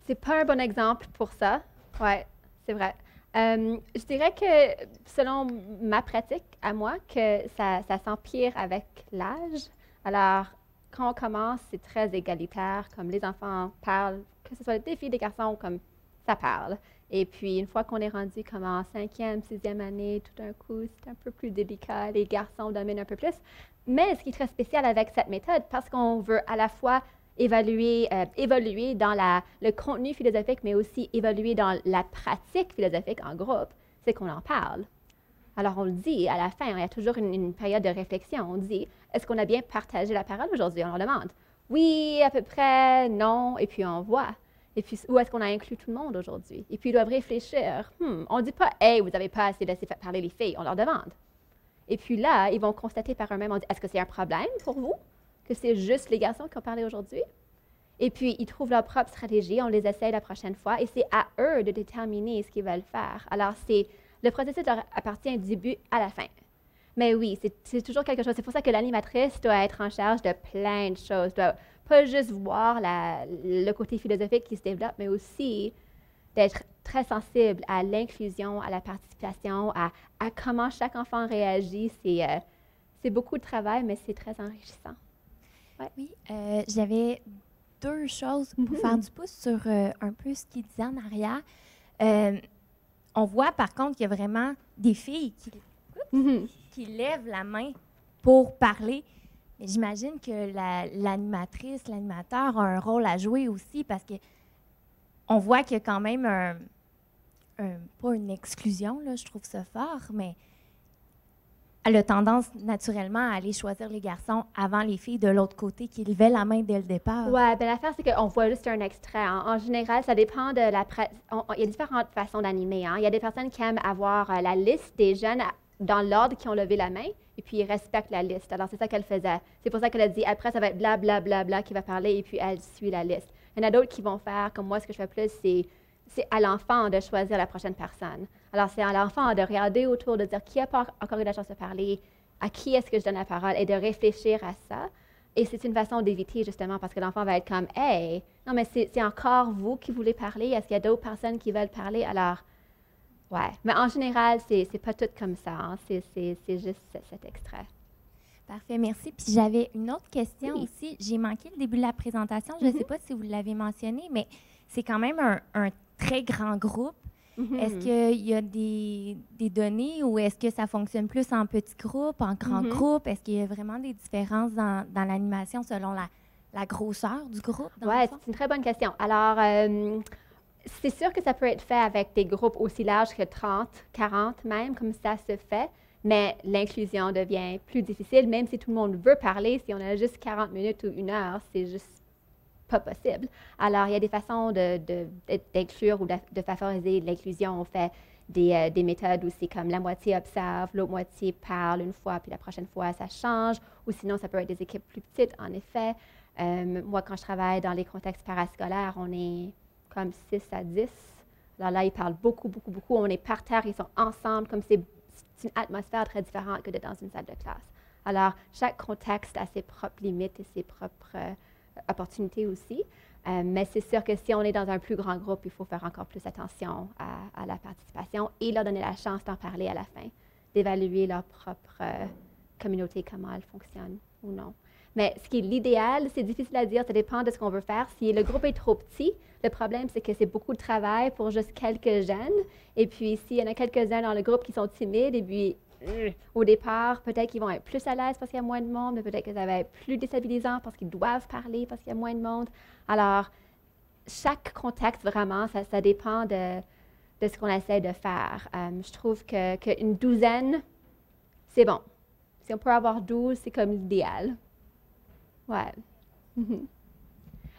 C'est pas un bon exemple pour ça. Ouais, c'est vrai. Je dirais que, selon ma pratique à moi, que ça s'empire avec l'âge. Alors, quand on commence, c'est très égalitaire, comme les enfants parlent, que ce soit des filles, des garçons, comme ça parle. Et puis, une fois qu'on est rendu comme en 5e, 6e année, tout d'un coup, c'est un peu plus délicat, les garçons dominent un peu plus. Mais ce qui est très spécial avec cette méthode, parce qu'on veut à la fois évoluer dans le contenu philosophique, mais aussi évoluer dans la pratique philosophique en groupe, c'est qu'on en parle. Alors, on le dit à la fin, il y a toujours une période de réflexion. On dit, est-ce qu'on a bien partagé la parole aujourd'hui? On leur demande. Oui, à peu près, non, et puis on voit. Et puis, où est-ce qu'on a inclus tout le monde aujourd'hui? Et puis, ils doivent réfléchir. On ne dit pas, hey, vous n'avez pas assez laissé parler les filles. On leur demande. Et puis là, ils vont constater par eux-mêmes, on dit, est-ce que c'est un problème pour vous? Que c'est juste les garçons qui ont parlé aujourd'hui? Et puis, ils trouvent leur propre stratégie. On les essaye la prochaine fois. Et c'est à eux de déterminer ce qu'ils veulent faire. Alors, le processus leur appartient du début à la fin. Mais oui, c'est toujours quelque chose. C'est pour ça que l'animatrice doit être en charge de plein de choses. Doit pas juste voir le côté philosophique qui se développe, mais aussi d'être très sensible à l'inclusion, à la participation, à comment chaque enfant réagit. C'est beaucoup de travail, mais c'est très enrichissant. Ouais. Oui, j'avais deux choses pour faire du pouce sur un peu ce qu'il disait en arrière. On voit par contre qu'il y a vraiment des filles qui lèvent la main pour parler. Mais j'imagine que l'animatrice, l'animateur a un rôle à jouer aussi parce que on voit qu'il y a quand même pas une exclusion, là, je trouve ça fort, mais elle a tendance naturellement à aller choisir les garçons avant les filles de l'autre côté qui levaient la main dès le départ. Oui, bien l'affaire, c'est qu'on voit juste un extrait. En général, ça dépend de il y a différentes façons d'animer. Hein. Il y a des personnes qui aiment avoir la liste des jeunes dans l'ordre qui ont levé la main, et puis ils respectent la liste. Alors, c'est ça qu'elle faisait. C'est pour ça qu'elle a dit, après, ça va être bla, bla, bla, bla qui va parler, et puis elle suit la liste. Il y en a d'autres qui vont faire, comme moi, ce que je fais plus, c'est à l'enfant de choisir la prochaine personne. Alors, c'est à l'enfant de regarder autour, de dire qui n'a pas encore eu la chance de parler, à qui est-ce que je donne la parole, et de réfléchir à ça. Et c'est une façon d'éviter, justement, parce que l'enfant va être comme, « Hey, non, mais c'est encore vous qui voulez parler? Est-ce qu'il y a d'autres personnes qui veulent parler? » Alors, ouais. Mais en général, c'est pas tout comme ça. Hein. C'est juste cet extrait. Parfait, merci. Puis j'avais une autre question aussi. J'ai manqué le début de la présentation. Je ne sais pas si vous l'avez mentionné, mais c'est quand même un très grand groupe. Est-ce qu'il y a des données ou est-ce que ça fonctionne plus en petits groupes, en grands groupes? Est-ce qu'il y a vraiment des différences dans l'animation selon la grosseur du groupe? Oui, c'est une très bonne question. Alors, c'est sûr que ça peut être fait avec des groupes aussi larges que 30, 40 même, comme ça se fait, mais l'inclusion devient plus difficile, même si tout le monde veut parler. Si on a juste 40 minutes ou 1 heure, c'est juste pas possible. Alors, il y a des façons d'inclure ou de favoriser l'inclusion. On fait des méthodes où c'est comme la moitié observe, l'autre moitié parle une fois, puis la prochaine fois, ça change. Ou sinon, ça peut être des équipes plus petites, en effet. Moi, quand je travaille dans les contextes parascolaires, on est comme 6 à 10. Alors là, ils parlent beaucoup, beaucoup, beaucoup. On est par terre, ils sont ensemble, comme c'est une atmosphère très différente que d'être dans une salle de classe. Alors, chaque contexte a ses propres limites et ses propres opportunités aussi. Mais c'est sûr que si on est dans un plus grand groupe, il faut faire encore plus attention à la participation et leur donner la chance d'en parler à la fin, d'évaluer leur propre communauté, comment elle fonctionne ou non. Mais ce qui est l'idéal, c'est difficile à dire, ça dépend de ce qu'on veut faire. Si le groupe est trop petit, le problème, c'est que c'est beaucoup de travail pour juste quelques jeunes. Et puis, s'il y en a quelques-uns dans le groupe qui sont timides, et puis, au départ, peut-être qu'ils vont être plus à l'aise parce qu'il y a moins de monde, mais peut-être que ça va être plus déstabilisant parce qu'ils doivent parler parce qu'il y a moins de monde. Alors, chaque contexte, vraiment, ça dépend de ce qu'on essaie de faire. Je trouve qu'une douzaine, c'est bon. Si on peut avoir 12, c'est comme l'idéal. Ouais.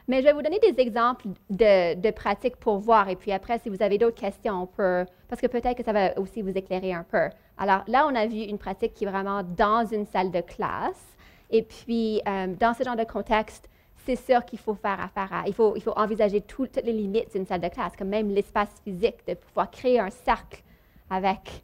Mais je vais vous donner des exemples de pratiques pour voir. Et puis après, si vous avez d'autres questions, on peut, parce que peut-être que ça va aussi vous éclairer un peu. Alors là, on a vu une pratique qui est vraiment dans une salle de classe. Et puis, dans ce genre de contexte, c'est sûr qu'il faut faire affaire à, il faut envisager toutes les limites d'une salle de classe, comme même l'espace physique, de pouvoir créer un cercle avec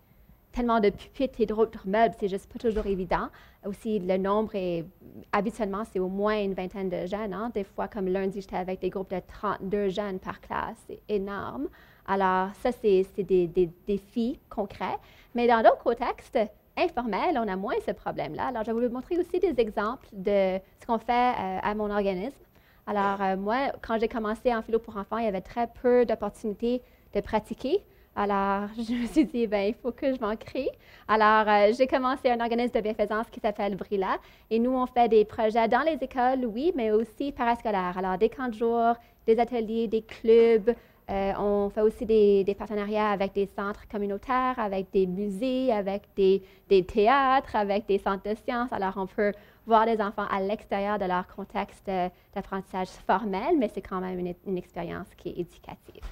tellement de pupitres et d'autres meubles, c'est juste pas toujours évident. Aussi, le nombre est, habituellement, c'est au moins une vingtaine de jeunes. Hein? Des fois, comme lundi, j'étais avec des groupes de 32 jeunes par classe. C'est énorme. Alors, ça, c'est des défis concrets. Mais dans d'autres contextes informels, on a moins ce problème-là. Alors, je vais vous montrer aussi des exemples de ce qu'on fait à mon organisme. Alors, moi, quand j'ai commencé en philo pour enfants, il y avait très peu d'opportunités de pratiquer. Alors, je me suis dit, il faut que je m'en crée. Alors, j'ai commencé un organisme de bienfaisance qui s'appelle Brilla. Et nous, on fait des projets dans les écoles, oui, mais aussi parascolaires. Alors, des camps de jour, des ateliers, des clubs. On fait aussi des partenariats avec des centres communautaires, avec des musées, avec des théâtres, avec des centres de sciences. Alors, on peut voir les enfants à l'extérieur de leur contexte d'apprentissage formel, mais c'est quand même une expérience qui est éducative.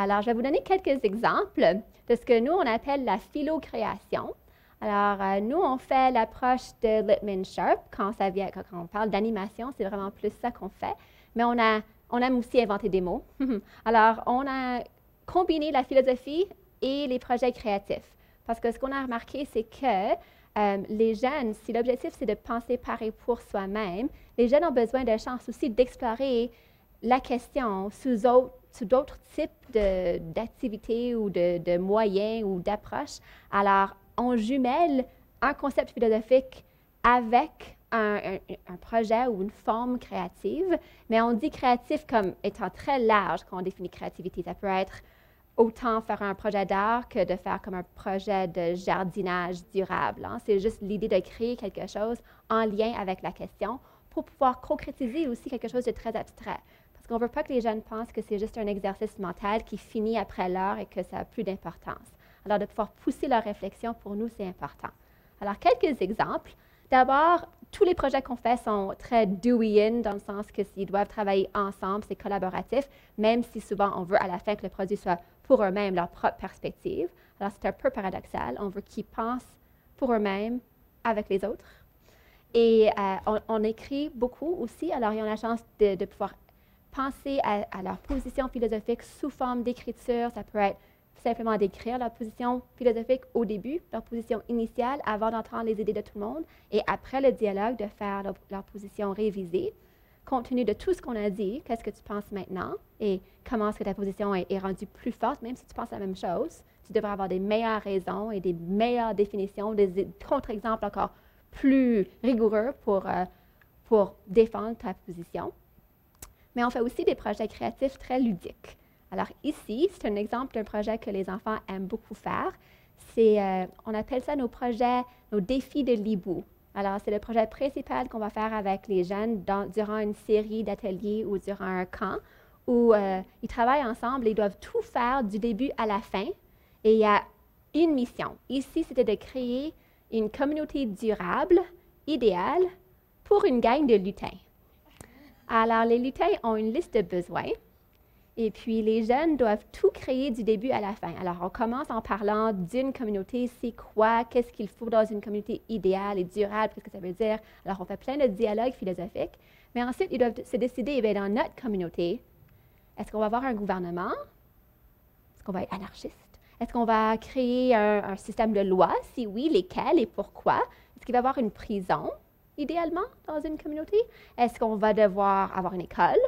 Alors, je vais vous donner quelques exemples de ce que nous, on appelle la philo-création. Alors, nous, on fait l'approche de Lippmann Sharp quand on parle d'animation, c'est vraiment plus ça qu'on fait. Mais on aime aussi inventer des mots. Alors, on a combiné la philosophie et les projets créatifs. Parce que ce qu'on a remarqué, c'est que les jeunes, si l'objectif, c'est de penser par et pour soi-même, les jeunes ont besoin de chance aussi d'explorer la question sous d'autres types d'activités ou de moyens ou d'approches. Alors, on jumelle un concept philosophique avec un projet ou une forme créative, mais on dit créatif comme étant très large quand on définit créativité. Ça peut être autant faire un projet d'art que de faire comme un projet de jardinage durable. Hein. C'est juste l'idée de créer quelque chose en lien avec la question pour pouvoir concrétiser aussi quelque chose de très abstrait. On ne veut pas que les jeunes pensent que c'est juste un exercice mental qui finit après l'heure et que ça n'a plus d'importance. Alors, de pouvoir pousser leur réflexion, pour nous, c'est important. Alors, quelques exemples. D'abord, tous les projets qu'on fait sont très Deweyan, dans le sens que s'ils doivent travailler ensemble, c'est collaboratif, même si souvent on veut à la fin que le produit soit pour eux-mêmes leur propre perspective. Alors, c'est un peu paradoxal. On veut qu'ils pensent pour eux-mêmes avec les autres. Et on écrit beaucoup aussi. Alors, ils ont la chance de pouvoir penser à leur position philosophique sous forme d'écriture. Ça peut être simplement d'écrire leur position philosophique au début, leur position initiale, avant d'entendre les idées de tout le monde, et après le dialogue, de faire leur position révisée. Compte tenu de tout ce qu'on a dit, qu'est-ce que tu penses maintenant et comment est-ce que ta position est rendue plus forte, même si tu penses la même chose. Tu devrais avoir des meilleures raisons et des meilleures définitions, des contre-exemples encore plus rigoureux pour défendre ta position. Mais on fait aussi des projets créatifs très ludiques. Alors ici, c'est un exemple d'un projet que les enfants aiment beaucoup faire. On appelle ça nos projets, nos défis de l'hibou. Alors, c'est le projet principal qu'on va faire avec les jeunes durant une série d'ateliers ou durant un camp où ils travaillent ensemble et ils doivent tout faire du début à la fin. Et il y a une mission. Ici, c'était de créer une communauté durable, idéale, pour une gang de lutins. Alors, les lutins ont une liste de besoins Et puis, les jeunes doivent tout créer du début à la fin. Alors, on commence en parlant d'une communauté, c'est quoi, qu'est-ce qu'il faut dans une communauté idéale et durable, qu'est-ce que ça veut dire. Alors, on fait plein de dialogues philosophiques. Mais ensuite, ils doivent se décider, eh bien, dans notre communauté, est-ce qu'on va avoir un gouvernement? Est-ce qu'on va être anarchiste? Est-ce qu'on va créer un système de loi? Si oui, lesquels et pourquoi? Est-ce qu'il va y avoir une prison, idéalement, dans une communauté? Est-ce qu'on va devoir avoir une école?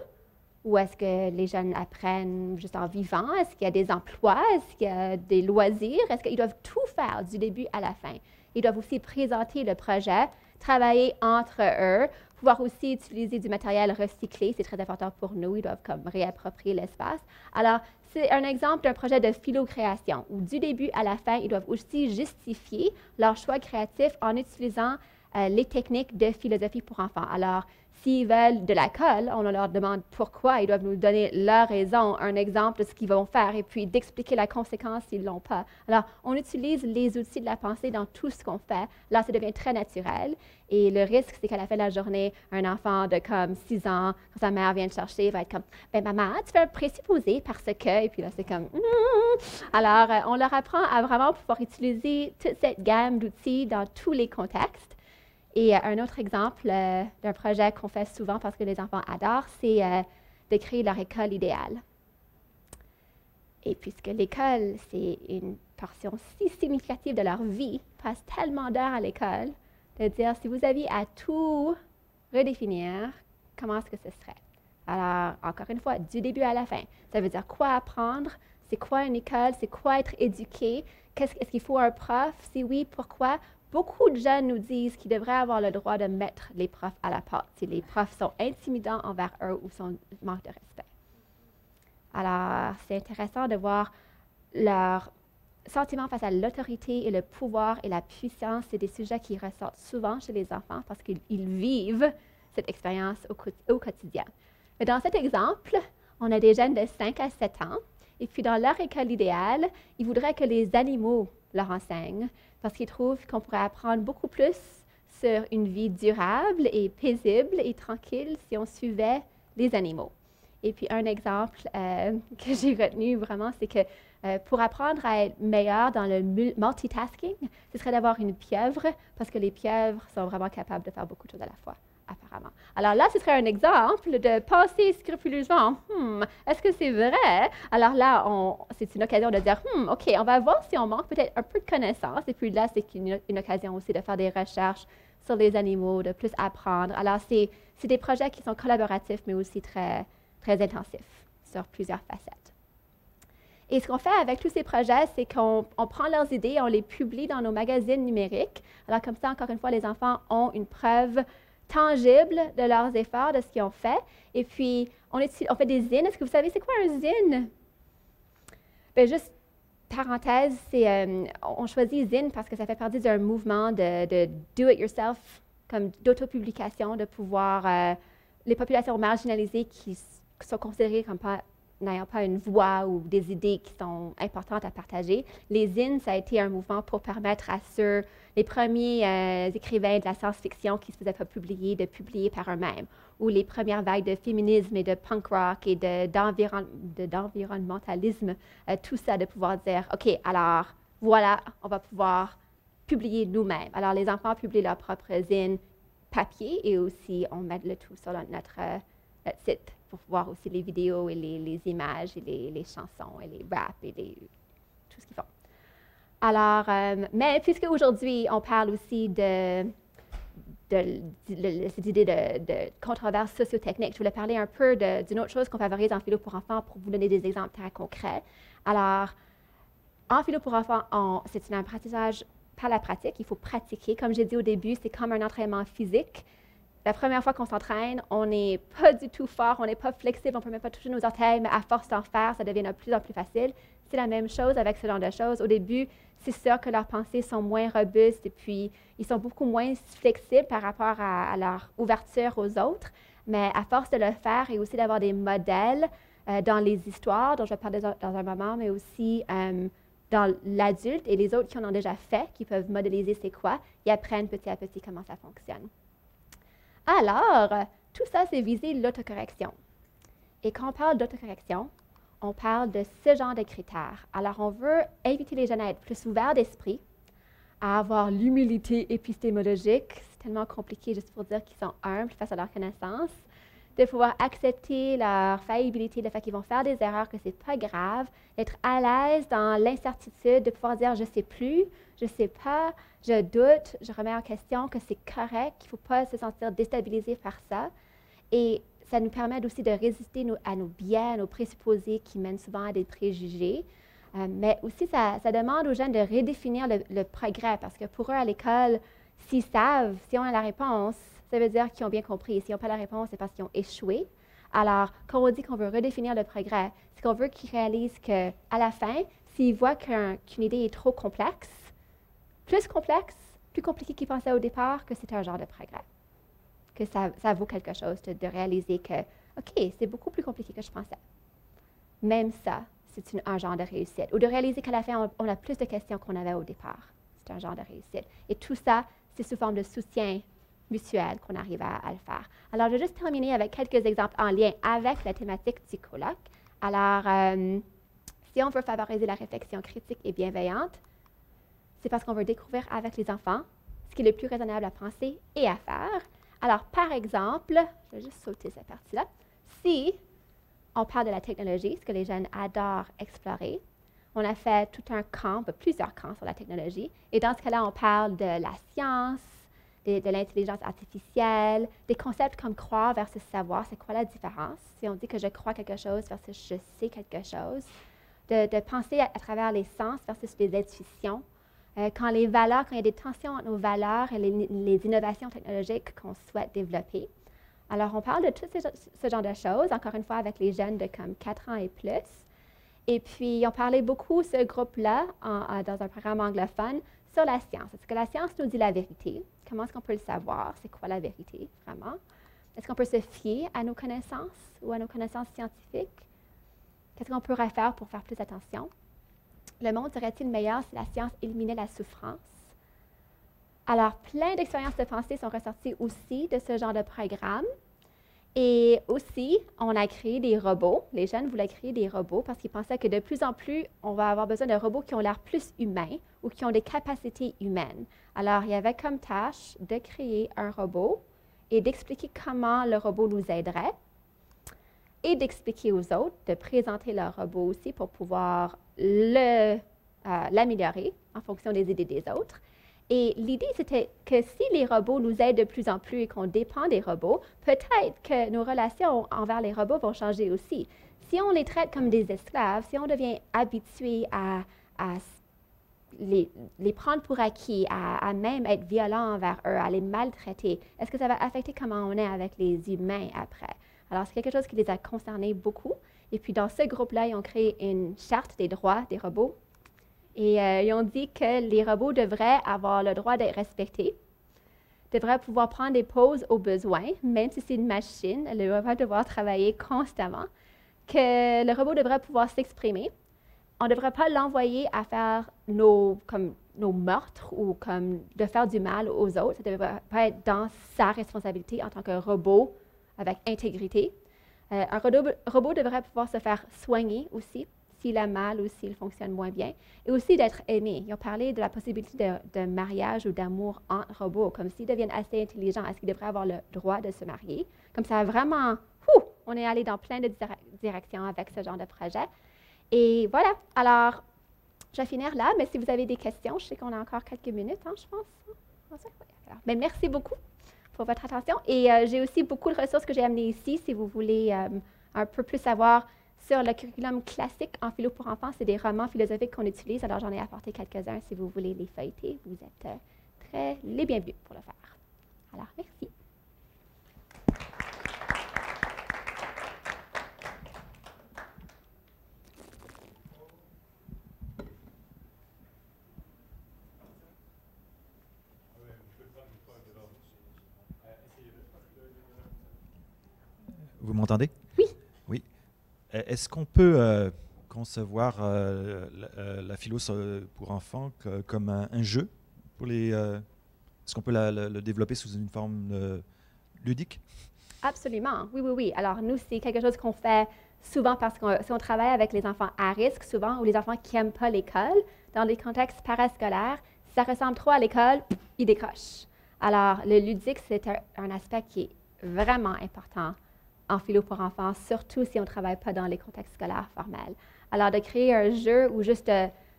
Ou est-ce que les jeunes apprennent juste en vivant? Est-ce qu'il y a des emplois? Est-ce qu'il y a des loisirs? Est-ce qu'ils doivent tout faire du début à la fin? Ils doivent aussi présenter le projet, travailler entre eux, pouvoir aussi utiliser du matériel recyclé. C'est très important pour nous. Ils doivent comme réapproprier l'espace. Alors, c'est un exemple d'un projet de philo-création où du début à la fin, ils doivent aussi justifier leur choix créatif en utilisant les techniques de philosophie pour enfants. Alors, s'ils veulent de la colle, on leur demande pourquoi, ils doivent nous donner leur raison, un exemple de ce qu'ils vont faire et puis d'expliquer la conséquence s'ils ne l'ont pas. Alors, on utilise les outils de la pensée dans tout ce qu'on fait. Là, ça devient très naturel. Et le risque, c'est qu'à la fin de la journée, un enfant de comme 6 ans, quand sa mère vient le chercher, va être comme « Ben maman, tu fais un présupposé parce que… » Et puis là, c'est comme « Alors, on leur apprend à vraiment pouvoir utiliser toute cette gamme d'outils dans tous les contextes. Et un autre exemple d'un projet qu'on fait souvent parce que les enfants adorent, c'est de créer leur école idéale. Et puisque l'école, c'est une portion si significative de leur vie, ils passent tellement d'heures à l'école, de dire si vous aviez à tout redéfinir, comment est-ce que ce serait? Alors, encore une fois, du début à la fin, ça veut dire quoi apprendre, c'est quoi une école, c'est quoi être éduqué, est-ce qu'il faut un prof, si oui, pourquoi? Beaucoup de jeunes nous disent qu'ils devraient avoir le droit de mettre les profs à la porte si les profs sont intimidants envers eux ou sont manque de respect. Alors, c'est intéressant de voir leur sentiment face à l'autorité et le pouvoir et la puissance. C'est des sujets qui ressortent souvent chez les enfants parce qu'ils vivent cette expérience au quotidien. Mais dans cet exemple, on a des jeunes de 5 à 7 ans et puis dans leur école idéale, ils voudraient que les animaux leur enseignent parce qu'ils trouvent qu'on pourrait apprendre beaucoup plus sur une vie durable et paisible et tranquille si on suivait les animaux. Et puis un exemple que j'ai retenu vraiment, c'est que pour apprendre à être meilleur dans le multitasking, ce serait d'avoir une pieuvre parce que les pieuvres sont vraiment capables de faire beaucoup de choses à la fois, apparemment. Alors là, ce serait un exemple de penser scrupuleusement, est-ce que c'est vrai? Alors là, c'est une occasion de dire, OK, on va voir si on manque peut-être un peu de connaissances. Et puis là, c'est une occasion aussi de faire des recherches sur les animaux, de plus apprendre. Alors, c'est des projets qui sont collaboratifs, mais aussi très, très intensifs sur plusieurs facettes. Et ce qu'on fait avec tous ces projets, c'est qu'on prend leurs idées, on les publie dans nos magazines numériques. Alors comme ça, encore une fois, les enfants ont une preuve tangible de leurs efforts, de ce qu'ils ont fait. Et puis, on fait des zines. Est-ce que vous savez c'est quoi un zine? Bien, juste parenthèse, on choisit zine parce que ça fait partie d'un mouvement de do-it-yourself, comme d'autopublication, de pouvoir, les populations marginalisées qui sont considérées comme n'ayant pas une voix ou des idées qui sont importantes à partager. Les zines, ça a été un mouvement pour permettre à les premiers écrivains de la science-fiction qui ne se faisaient pas publier, de publier par eux-mêmes, ou les premières vagues de féminisme et de punk rock et d'environnementalisme, tout ça, de pouvoir dire, OK, alors, voilà, on va pouvoir publier nous-mêmes. Alors, les enfants publient leur propre zine papier et aussi, on met le tout sur notre site pour voir aussi les vidéos et les images et les chansons et les raps et tout ce qu'ils font. Alors, mais puisque aujourd'hui, on parle aussi de cette idée de controverse sociotechnique, je voulais parler un peu d'une autre chose qu'on favorise en philo pour enfants pour vous donner des exemples très concrets. Alors, en philo pour enfants, c'est un apprentissage par la pratique, il faut pratiquer. Comme j'ai dit au début, c'est comme un entraînement physique. La première fois qu'on s'entraîne, on n'est pas du tout fort, on n'est pas flexible, on ne peut même pas toucher nos orteils, mais à force d'en faire, ça devient de plus en plus facile. C'est la même chose avec ce genre de choses. Au début, c'est sûr que leurs pensées sont moins robustes et puis ils sont beaucoup moins flexibles par rapport à leur ouverture aux autres. Mais à force de le faire et aussi d'avoir des modèles dans les histoires, dont je vais parler dans un moment, mais aussi dans l'adulte et les autres qui en ont déjà fait, qui peuvent modéliser c'est quoi, ils apprennent petit à petit comment ça fonctionne. Alors, tout ça, c'est viser l'autocorrection. Et quand on parle d'autocorrection, on parle de ce genre de critères. Alors, on veut inviter les jeunes à être plus ouverts d'esprit, à avoir l'humilité épistémologique. C'est tellement compliqué juste pour dire qu'ils sont humbles face à leurs connaissances, de pouvoir accepter leur faillibilité, le fait qu'ils vont faire des erreurs, que c'est pas grave, d'être à l'aise dans l'incertitude, de pouvoir dire « je sais plus, je sais pas, je doute, je remets en question », que c'est correct, qu'il ne faut pas se sentir déstabilisé par ça. Et ça nous permet aussi de résister à nos biais, à nos présupposés qui mènent souvent à des préjugés. Mais aussi, ça demande aux jeunes de redéfinir le progrès, parce que pour eux, à l'école, s'ils savent, si on a la réponse, ça veut dire qu'ils ont bien compris. S'ils n'ont pas la réponse, c'est parce qu'ils ont échoué. Alors, quand on dit qu'on veut redéfinir le progrès, c'est qu'on veut qu'ils réalisent qu'à la fin, s'ils voient qu'une idée est trop complexe, plus compliqué qu'ils pensaient au départ, que c'est un genre de progrès. Que ça vaut quelque chose de réaliser que, OK, c'est beaucoup plus compliqué que je pensais. Même ça, c'est un genre de réussite. Ou de réaliser qu'à la fin, on a plus de questions qu'on avait au départ. C'est un genre de réussite. Et tout ça, c'est sous forme de soutien mutuel qu'on arrive à le faire. Alors, je vais juste terminer avec quelques exemples en lien avec la thématique du colloque. Alors, si on veut favoriser la réflexion critique et bienveillante, c'est parce qu'on veut découvrir avec les enfants ce qui est le plus raisonnable à penser et à faire. Alors, par exemple, je vais juste sauter cette partie-là. Si on parle de la technologie, ce que les jeunes adorent explorer, on a fait tout un camp, plusieurs camps sur la technologie. Et dans ce cas-là, on parle de la science, de l'intelligence artificielle, des concepts comme croire versus savoir. C'est quoi la différence? Si on dit que je crois quelque chose versus je sais quelque chose. De penser à travers les sens versus les intuitions. Quand il y a des tensions entre nos valeurs et les innovations technologiques qu'on souhaite développer. Alors, on parle de tout ce genre de choses, encore une fois, avec les jeunes de comme 4 ans et plus. Et puis, on parlait beaucoup, ce groupe-là, dans un programme anglophone, sur la science. Est-ce que la science nous dit la vérité? Comment est-ce qu'on peut le savoir? C'est quoi la vérité, vraiment? Est-ce qu'on peut se fier à nos connaissances ou à nos connaissances scientifiques? Qu'est-ce qu'on pourrait faire pour faire plus attention? Le monde serait-il meilleur si la science éliminait la souffrance? Alors, plein d'expériences de pensée sont ressorties aussi de ce genre de programme. Et aussi, on a créé des robots. Les jeunes voulaient créer des robots parce qu'ils pensaient que de plus en plus, on va avoir besoin de robots qui ont l'air plus humains ou qui ont des capacités humaines. Alors, il y avait comme tâche de créer un robot et d'expliquer comment le robot nous aiderait et d'expliquer aux autres, de présenter leur robot aussi pour pouvoir l'améliorer en fonction des idées des autres. Et l'idée, c'était que si les robots nous aident de plus en plus et qu'on dépend des robots, peut-être que nos relations envers les robots vont changer aussi. Si on les traite comme des esclaves, si on devient habitué à les prendre pour acquis, à même être violent envers eux, à les maltraiter, est-ce que ça va affecter comment on est avec les humains après? Alors, c'est quelque chose qui les a concernés beaucoup. Et puis, dans ce groupe-là, ils ont créé une charte des droits des robots. Et ils ont dit que les robots devraient avoir le droit d'être respectés, devraient pouvoir prendre des pauses au besoin, même si c'est une machine, elle ne devrait pas devoir travailler constamment, que le robot devrait pouvoir s'exprimer. On ne devrait pas l'envoyer à faire nos meurtres ou comme de faire du mal aux autres. Ça ne devrait pas être dans sa responsabilité en tant que robot avec intégrité. Un robot devrait pouvoir se faire soigner aussi, s'il a mal ou s'il fonctionne moins bien, et aussi d'être aimé. Ils ont parlé de la possibilité de mariage ou d'amour entre robots, comme s'ils deviennent assez intelligents, est-ce qu'ils devraient avoir le droit de se marier? Comme ça, vraiment, on est allé dans plein de directions avec ce genre de projet. Et voilà, alors, je vais finir là, mais si vous avez des questions, je sais qu'on a encore quelques minutes, je pense. Alors, mais merci beaucoup pour votre attention. Et j'ai aussi beaucoup de ressources que j'ai amenées ici, si vous voulez un peu plus savoir sur le curriculum classique en philo pour enfants. C'est des romans philosophiques qu'on utilise. Alors, j'en ai apporté quelques-uns si vous voulez les feuilleter. Vous êtes les bienvenus pour le faire. Alors, merci. Vous m'entendez? Oui. Oui. Est-ce qu'on peut concevoir la philo pour enfants comme un jeu pour les est-ce qu'on peut le développer sous une forme ludique? Absolument. Oui. Alors, nous, c'est quelque chose qu'on fait souvent parce que si on travaille avec les enfants à risque, souvent, ou les enfants qui n'aiment pas l'école, dans les contextes parascolaires, si ça ressemble trop à l'école, ils décrochent. Alors, le ludique, c'est un aspect qui est vraiment important en philo pour enfants, surtout si on ne travaille pas dans les contextes scolaires formels. Alors, de créer un jeu ou juste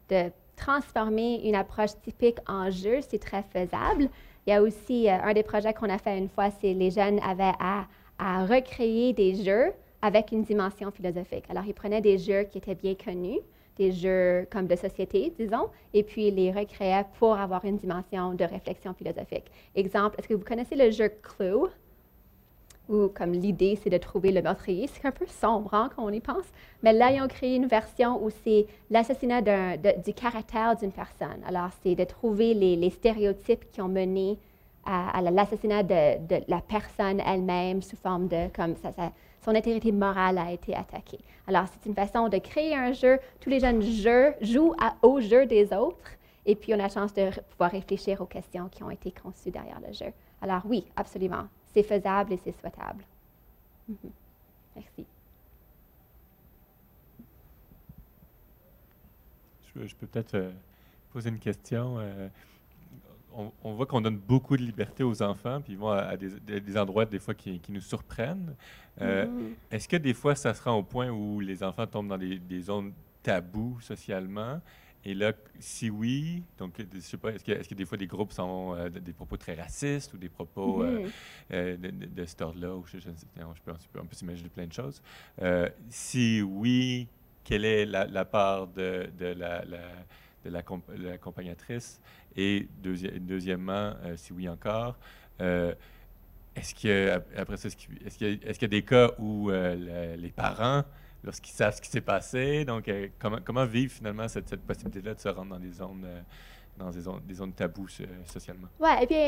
de transformer une approche typique en jeu, c'est très faisable. Il y a aussi un des projets qu'on a fait une fois, c'est les jeunes avaient à recréer des jeux avec une dimension philosophique. Alors, ils prenaient des jeux qui étaient bien connus, des jeux comme de société, disons, et puis ils les recréaient pour avoir une dimension de réflexion philosophique. Exemple, est-ce que vous connaissez le jeu Clue? Où comme l'idée, c'est de trouver le meurtrier. C'est un peu sombre hein, quand on y pense. Mais là, ils ont créé une version où c'est l'assassinat du caractère d'une personne. Alors, c'est de trouver les stéréotypes qui ont mené à l'assassinat de la personne elle-même sous forme de, comme son intégrité morale a été attaquée. Alors, c'est une façon de créer un jeu. Tous les jeunes jouent au jeu des autres. Et puis, on a la chance de pouvoir réfléchir aux questions qui ont été conçues derrière le jeu. Alors, oui, absolument. C'est faisable et c'est souhaitable. Merci. Je peux peut-être poser une question. On voit qu'on donne beaucoup de liberté aux enfants, puis ils vont à des endroits des fois qui nous surprennent. Est-ce que des fois, ça se rend au point où les enfants tombent dans des zones tabous socialement? Et là, si oui, donc je sais pas, est-ce que des fois des groupes sont des propos très racistes ou des propos de cet ordre-là, ou on peut s'imaginer plein de choses. Si oui, quelle est la part de l'accompagnatrice? Et deuxièmement, si oui encore, est-ce qu'il y a des cas où les parents, lorsqu'ils savent ce qui s'est passé, donc comment vivre finalement cette possibilité-là de se rendre dans des zones taboues socialement? Oui, et bien,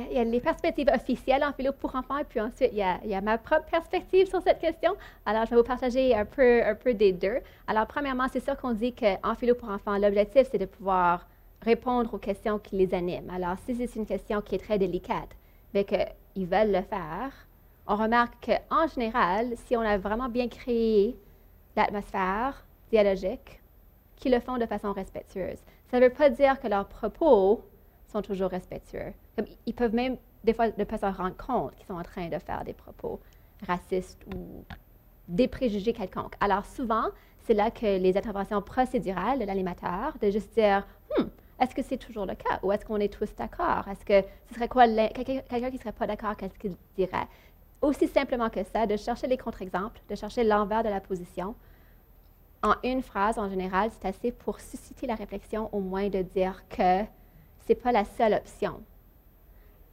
il y a les perspectives officielles en philo pour enfants, et puis ensuite, il y a ma propre perspective sur cette question. Alors, je vais vous partager un peu des deux. Alors, premièrement, c'est sûr qu'on dit qu'en philo pour enfants, l'objectif, c'est de pouvoir répondre aux questions qui les animent. Alors, si c'est une question qui est très délicate, mais qu'ils veulent le faire, on remarque qu'en général, si on a vraiment bien créé l'atmosphère dialogique, qu'ils le font de façon respectueuse. Ça ne veut pas dire que leurs propos sont toujours respectueux. Comme, ils peuvent même, des fois, ne pas se rendre compte qu'ils sont en train de faire des propos racistes ou des préjugés quelconques. Alors, souvent, c'est là que les interventions procédurales de l'animateur, de juste dire « est-ce que c'est toujours le cas? Ou est-ce qu'on est tous d'accord? Est-ce que ce serait quoi quelqu'un qui ne serait pas d'accord, qu'est-ce qu'il dirait? » Aussi simplement que ça, de chercher les contre-exemples, de chercher l'envers de la position. En une phrase, en général, c'est assez pour susciter la réflexion, au moins de dire que ce n'est pas la seule option.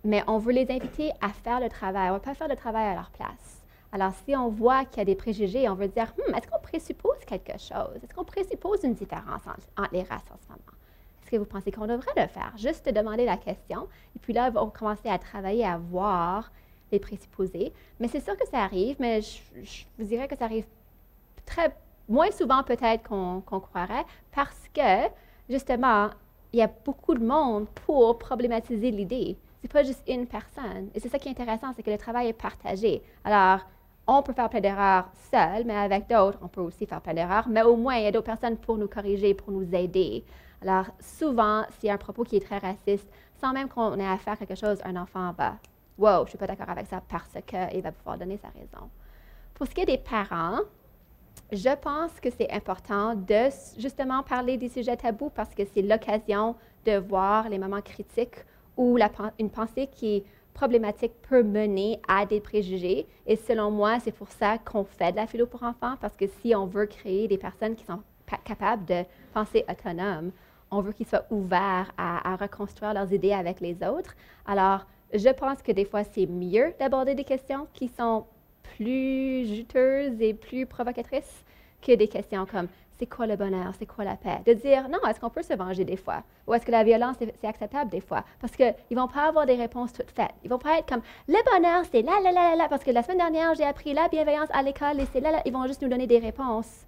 Mais on veut les inviter à faire le travail. On ne va pas faire le travail à leur place. Alors, si on voit qu'il y a des préjugés, on veut dire, est-ce qu'on présuppose quelque chose? Est-ce qu'on présuppose une différence entre les races en ce moment? Est-ce que vous pensez qu'on devrait le faire? Juste demander la question. Et puis là, on va commencer à travailler à voir les présupposés. Mais c'est sûr que ça arrive, mais je vous dirais que ça arrive moins souvent peut-être qu'on croirait, parce que, justement, il y a beaucoup de monde pour problématiser l'idée. Ce n'est pas juste une personne. Et c'est ça qui est intéressant, c'est que le travail est partagé. Alors, on peut faire plein d'erreurs seul, mais avec d'autres, on peut aussi faire plein d'erreurs. Mais au moins, il y a d'autres personnes pour nous corriger, pour nous aider. Alors, souvent, s'il y a un propos qui est très raciste, sans même qu'on ait à faire quelque chose, un enfant va « Wow, je ne suis pas d'accord avec ça parce que… » il va pouvoir donner sa raison. Pour ce qui est des parents, je pense que c'est important de justement parler des sujets tabous parce que c'est l'occasion de voir les moments critiques où une pensée qui est problématique peut mener à des préjugés. Et selon moi, c'est pour ça qu'on fait de la philo pour enfants, parce que si on veut créer des personnes qui sont capables de penser autonome, on veut qu'ils soient ouverts à reconstruire leurs idées avec les autres. Alors, je pense que des fois, c'est mieux d'aborder des questions qui sont plus juteuses et plus provocatrices que des questions comme « c'est quoi le bonheur, c'est quoi la paix ?» De dire « non, est-ce qu'on peut se venger des fois? Ou est-ce que la violence, c'est acceptable des fois? » Parce qu'ils ne vont pas avoir des réponses toutes faites. Ils ne vont pas être comme « le bonheur, c'est là, là, là, là, parce que la semaine dernière, j'ai appris la bienveillance à l'école et c'est là, là. » Ils vont juste nous donner des réponses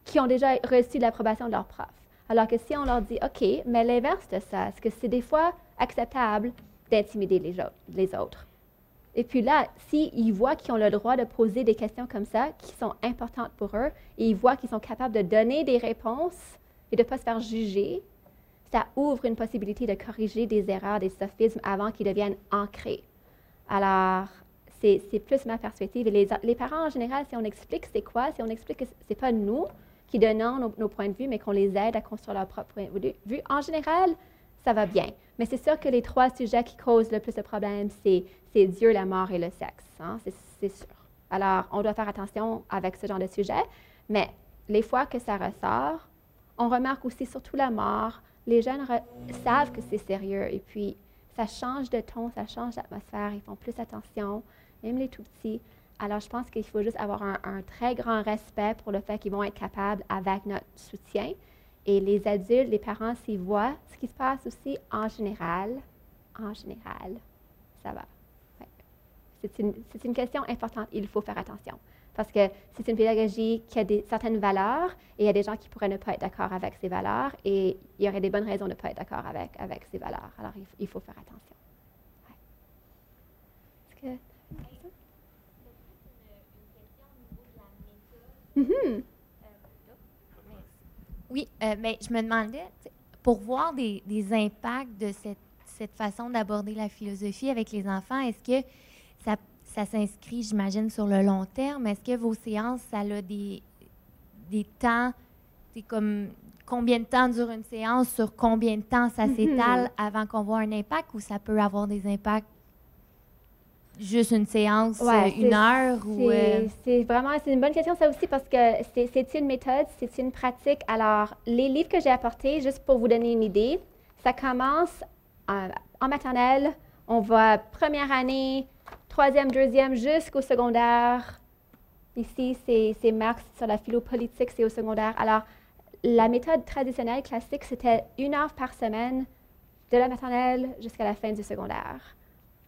qui ont déjà reçu l'approbation de leur prof. Alors que si on leur dit « OK, mais l'inverse de ça, est-ce que c'est des fois acceptable d'intimider les autres? » Et puis là, s'ils voient qu'ils ont le droit de poser des questions comme ça, qui sont importantes pour eux, et ils voient qu'ils sont capables de donner des réponses et de ne pas se faire juger, ça ouvre une possibilité de corriger des erreurs, des sophismes avant qu'ils deviennent ancrés. Alors, c'est plus ma perspective. Et les parents, en général, si on explique c'est quoi, si on explique que ce n'est pas nous qui donnons nos points de vue, mais qu'on les aide à construire leur propre point de vue, en général, ça va bien. Mais c'est sûr que les 3 sujets qui causent le plus de problèmes, c'est Dieu, la mort et le sexe. Hein? C'est sûr. Alors, on doit faire attention avec ce genre de sujet. Mais les fois que ça ressort, on remarque aussi surtout la mort. Les jeunes savent que c'est sérieux. Et puis, ça change de ton, ça change d'atmosphère. Ils font plus attention, même les tout petits. Alors, je pense qu'il faut juste avoir un très grand respect pour le fait qu'ils vont être capables avec notre soutien. Et les adultes, les parents, s'ils voient ce qui se passe aussi, en général, ça va. Ouais. C'est une question importante. Il faut faire attention. Parce que c'est une pédagogie qui a certaines valeurs et il y a des gens qui pourraient ne pas être d'accord avec ces valeurs et il y aurait des bonnes raisons de ne pas être d'accord avec ces valeurs. Alors, il faut faire attention. Ouais. Est-ce que... Mm-hmm. Oui, mais je me demandais, pour voir des impacts de cette façon d'aborder la philosophie avec les enfants, est-ce que ça s'inscrit, j'imagine, sur le long terme? Est-ce que vos séances, ça a des temps, c'est comme combien de temps dure une séance, sur combien de temps ça s'étale avant qu'on voit un impact, ou ça peut avoir des impacts juste une séance, une heure? C'est une bonne question ça aussi parce que c'est une méthode, c'est une pratique. Alors, les livres que j'ai apportés, juste pour vous donner une idée, ça commence en maternelle, on va première année, troisième, deuxième, jusqu'au secondaire. Ici, c'est Marx sur la philo-politique, c'est au secondaire. Alors, la méthode traditionnelle, classique, c'était 1 heure par semaine de la maternelle jusqu'à la fin du secondaire.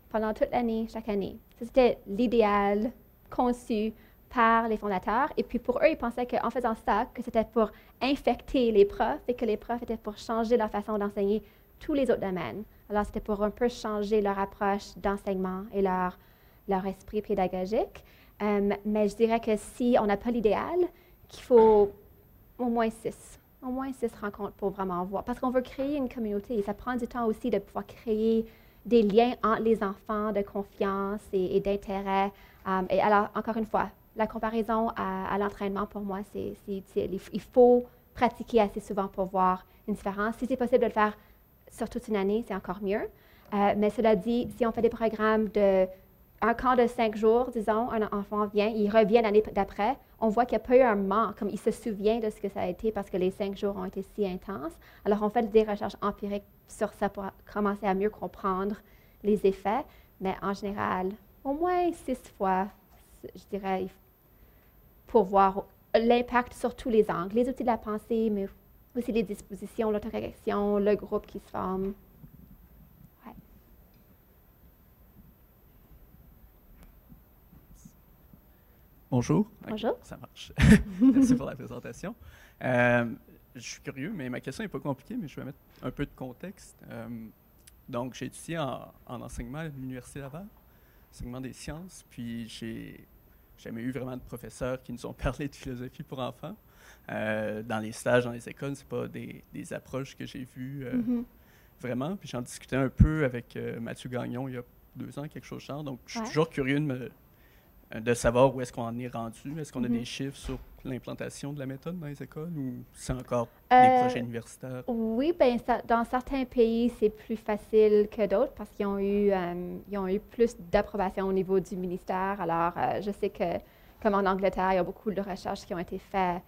Pendant toute l'année, chaque année. C'était l'idéal conçu par les fondateurs. Et puis pour eux, ils pensaient qu'en faisant ça, que c'était pour infecter les profs et que les profs étaient pour changer leur façon d'enseigner tous les autres domaines. Alors c'était pour un peu changer leur approche d'enseignement et leur esprit pédagogique. Mais je dirais que si on n'a pas l'idéal, qu'il faut au moins 6 rencontres pour vraiment voir. Parce qu'on veut créer une communauté et ça prend du temps aussi de pouvoir créer des liens entre les enfants de confiance et d'intérêt. Et alors, encore une fois, la comparaison à l'entraînement, pour moi, c'est utile. Il faut pratiquer assez souvent pour voir une différence. Si c'est possible de le faire sur toute une année, c'est encore mieux. Mais cela dit, si on fait des programmes un camp de 5 jours, disons, un enfant vient, il revient l'année d'après, on voit qu'il n'y a pas eu un manque, comme il se souvient de ce que ça a été parce que les 5 jours ont été si intenses. Alors, on fait des recherches empiriques sur ça pour commencer à mieux comprendre les effets, mais en général, au moins 6 fois, je dirais, pour voir l'impact sur tous les angles, les outils de la pensée, mais aussi les dispositions, l'autocorrection, le groupe qui se forme. Bonjour. Bonjour. Okay, ça marche. Merci pour la présentation. Je suis curieux, mais ma question n'est pas compliquée, mais je vais mettre un peu de contexte. Donc, j'ai étudié en enseignement à l'Université Laval, enseignement des sciences, puis j'ai jamais eu vraiment de professeurs qui nous ont parlé de philosophie pour enfants. Dans les stages, dans les écoles, c'est pas des approches que j'ai vues vraiment. Puis j'en discutais un peu avec Mathieu Gagnon il y a 2 ans, quelque chose de genre. Donc, je suis toujours curieux de savoir où est-ce qu'on en est rendu. Est-ce qu'on a des chiffres sur l'implantation de la méthode dans les écoles ou c'est encore des projets universitaires? Oui, bien, dans certains pays, c'est plus facile que d'autres parce qu'ils ont eu plus d'approbation au niveau du ministère. Alors, je sais que, comme en Angleterre, il y a beaucoup de recherches qui ont été faites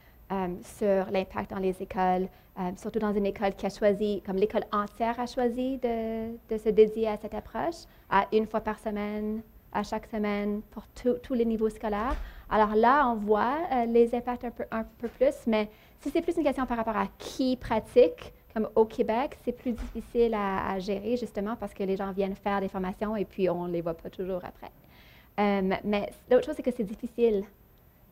sur l'impact dans les écoles, surtout dans une école qui a choisi, comme l'école entière a choisi de se dédier à cette approche, à 1 fois par semaine, à chaque semaine pour tous les niveaux scolaires. Alors là, on voit les impacts un peu plus, mais si c'est plus une question par rapport à qui pratique, comme au Québec, c'est plus difficile à gérer justement parce que les gens viennent faire des formations et puis on ne les voit pas toujours après. Mais l'autre chose, c'est que c'est difficile.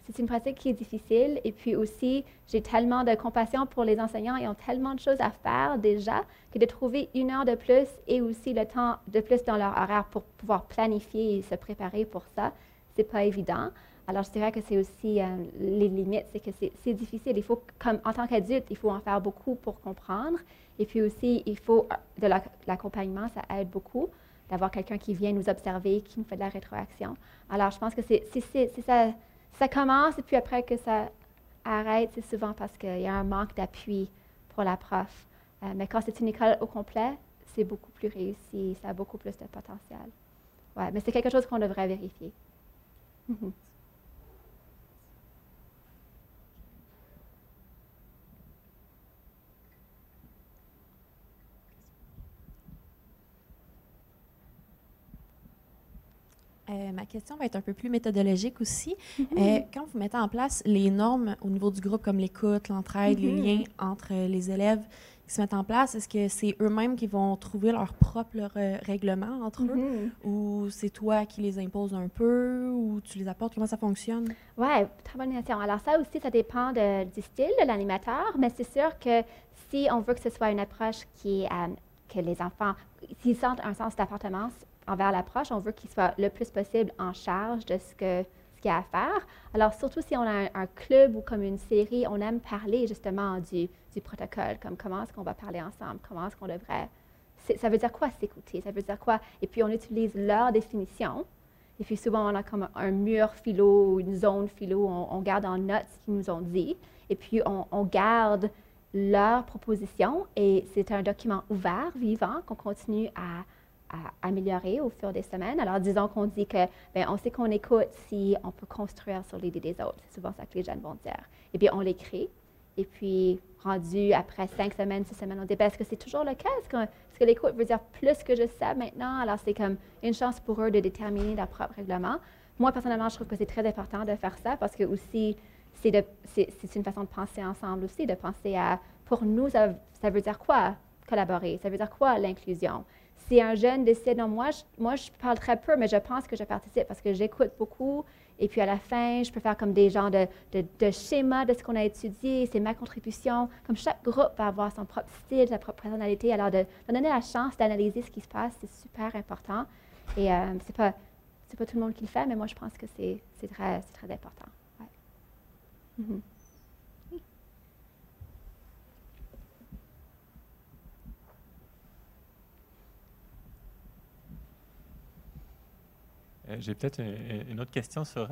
c'est une pratique qui est difficile. Et puis aussi, j'ai tellement de compassion pour les enseignants. Ils ont tellement de choses à faire déjà que de trouver 1 heure de plus et aussi le temps de plus dans leur horaire pour pouvoir planifier et se préparer pour ça, c'est pas évident. Alors, je dirais que c'est aussi les limites, c'est que c'est difficile. Il faut, comme en tant qu'adulte, il faut en faire beaucoup pour comprendre. Et puis aussi, il faut de l'accompagnement, ça aide beaucoup d'avoir quelqu'un qui vient nous observer, qui nous fait de la rétroaction. Alors, je pense que ça commence et puis après que ça arrête, c'est souvent parce qu'il y a un manque d'appui pour la prof. Mais quand c'est une école au complet, c'est beaucoup plus réussi, ça a beaucoup plus de potentiel. Ouais, mais c'est quelque chose qu'on devrait vérifier. Ma question va être un peu plus méthodologique aussi. Quand vous mettez en place les normes au niveau du groupe, comme l'écoute, l'entraide, les liens entre les élèves qui se mettent en place, est-ce que c'est eux-mêmes qui vont trouver leur propre règlement entre eux? Ou c'est toi qui les imposes un peu? Ou tu les apportes? Comment ça fonctionne? Oui, très bonne question. Alors ça aussi, ça dépend du style de l'animateur, mais c'est sûr que si on veut que ce soit une approche que les enfants, s'ils sentent un sens d'appartenance envers l'approche, on veut qu'ils soient le plus possible en charge de ce qu'il y a à faire. Alors, surtout si on a un club ou comme une série, on aime parler justement du protocole, comme comment est-ce qu'on va parler ensemble, comment est-ce qu'on devrait... Ça veut dire quoi s'écouter? Ça veut dire quoi? Et puis, on utilise leur définition. Et puis, souvent, on a comme un mur philo ou une zone philo. On garde en note ce qu'ils nous ont dit. Et puis, on garde leur proposition. Et c'est un document ouvert, vivant, qu'on continue à améliorer au fur des semaines. Alors, disons qu'on dit que, bien, on sait qu'on écoute si on peut construire sur l'idée des autres. C'est souvent ça que les jeunes vont dire. Et bien, on l'écrit. Et puis, rendu après 5 semaines, 6 semaines, on dit, est-ce que c'est toujours le cas? Est-ce que l'écoute veut dire plus que je sais maintenant? Alors, c'est comme une chance pour eux de déterminer leur propre règlement. Moi, personnellement, je trouve que c'est très important de faire ça parce que aussi, c'est une façon de penser ensemble aussi, de penser à, pour nous, ça veut dire quoi collaborer? Ça veut dire quoi l'inclusion? Si un jeune décide, non, moi, je parle très peu, mais je pense que je participe parce que j'écoute beaucoup. Et puis, à la fin, je peux faire comme des genres de schémas de ce qu'on a étudié. C'est ma contribution. Comme chaque groupe va avoir son propre style, sa propre personnalité. Alors, de donner la chance d'analyser ce qui se passe, c'est super important. Et c'est pas tout le monde qui le fait, mais moi, je pense que c'est très important. Ouais. J'ai peut-être une autre question sur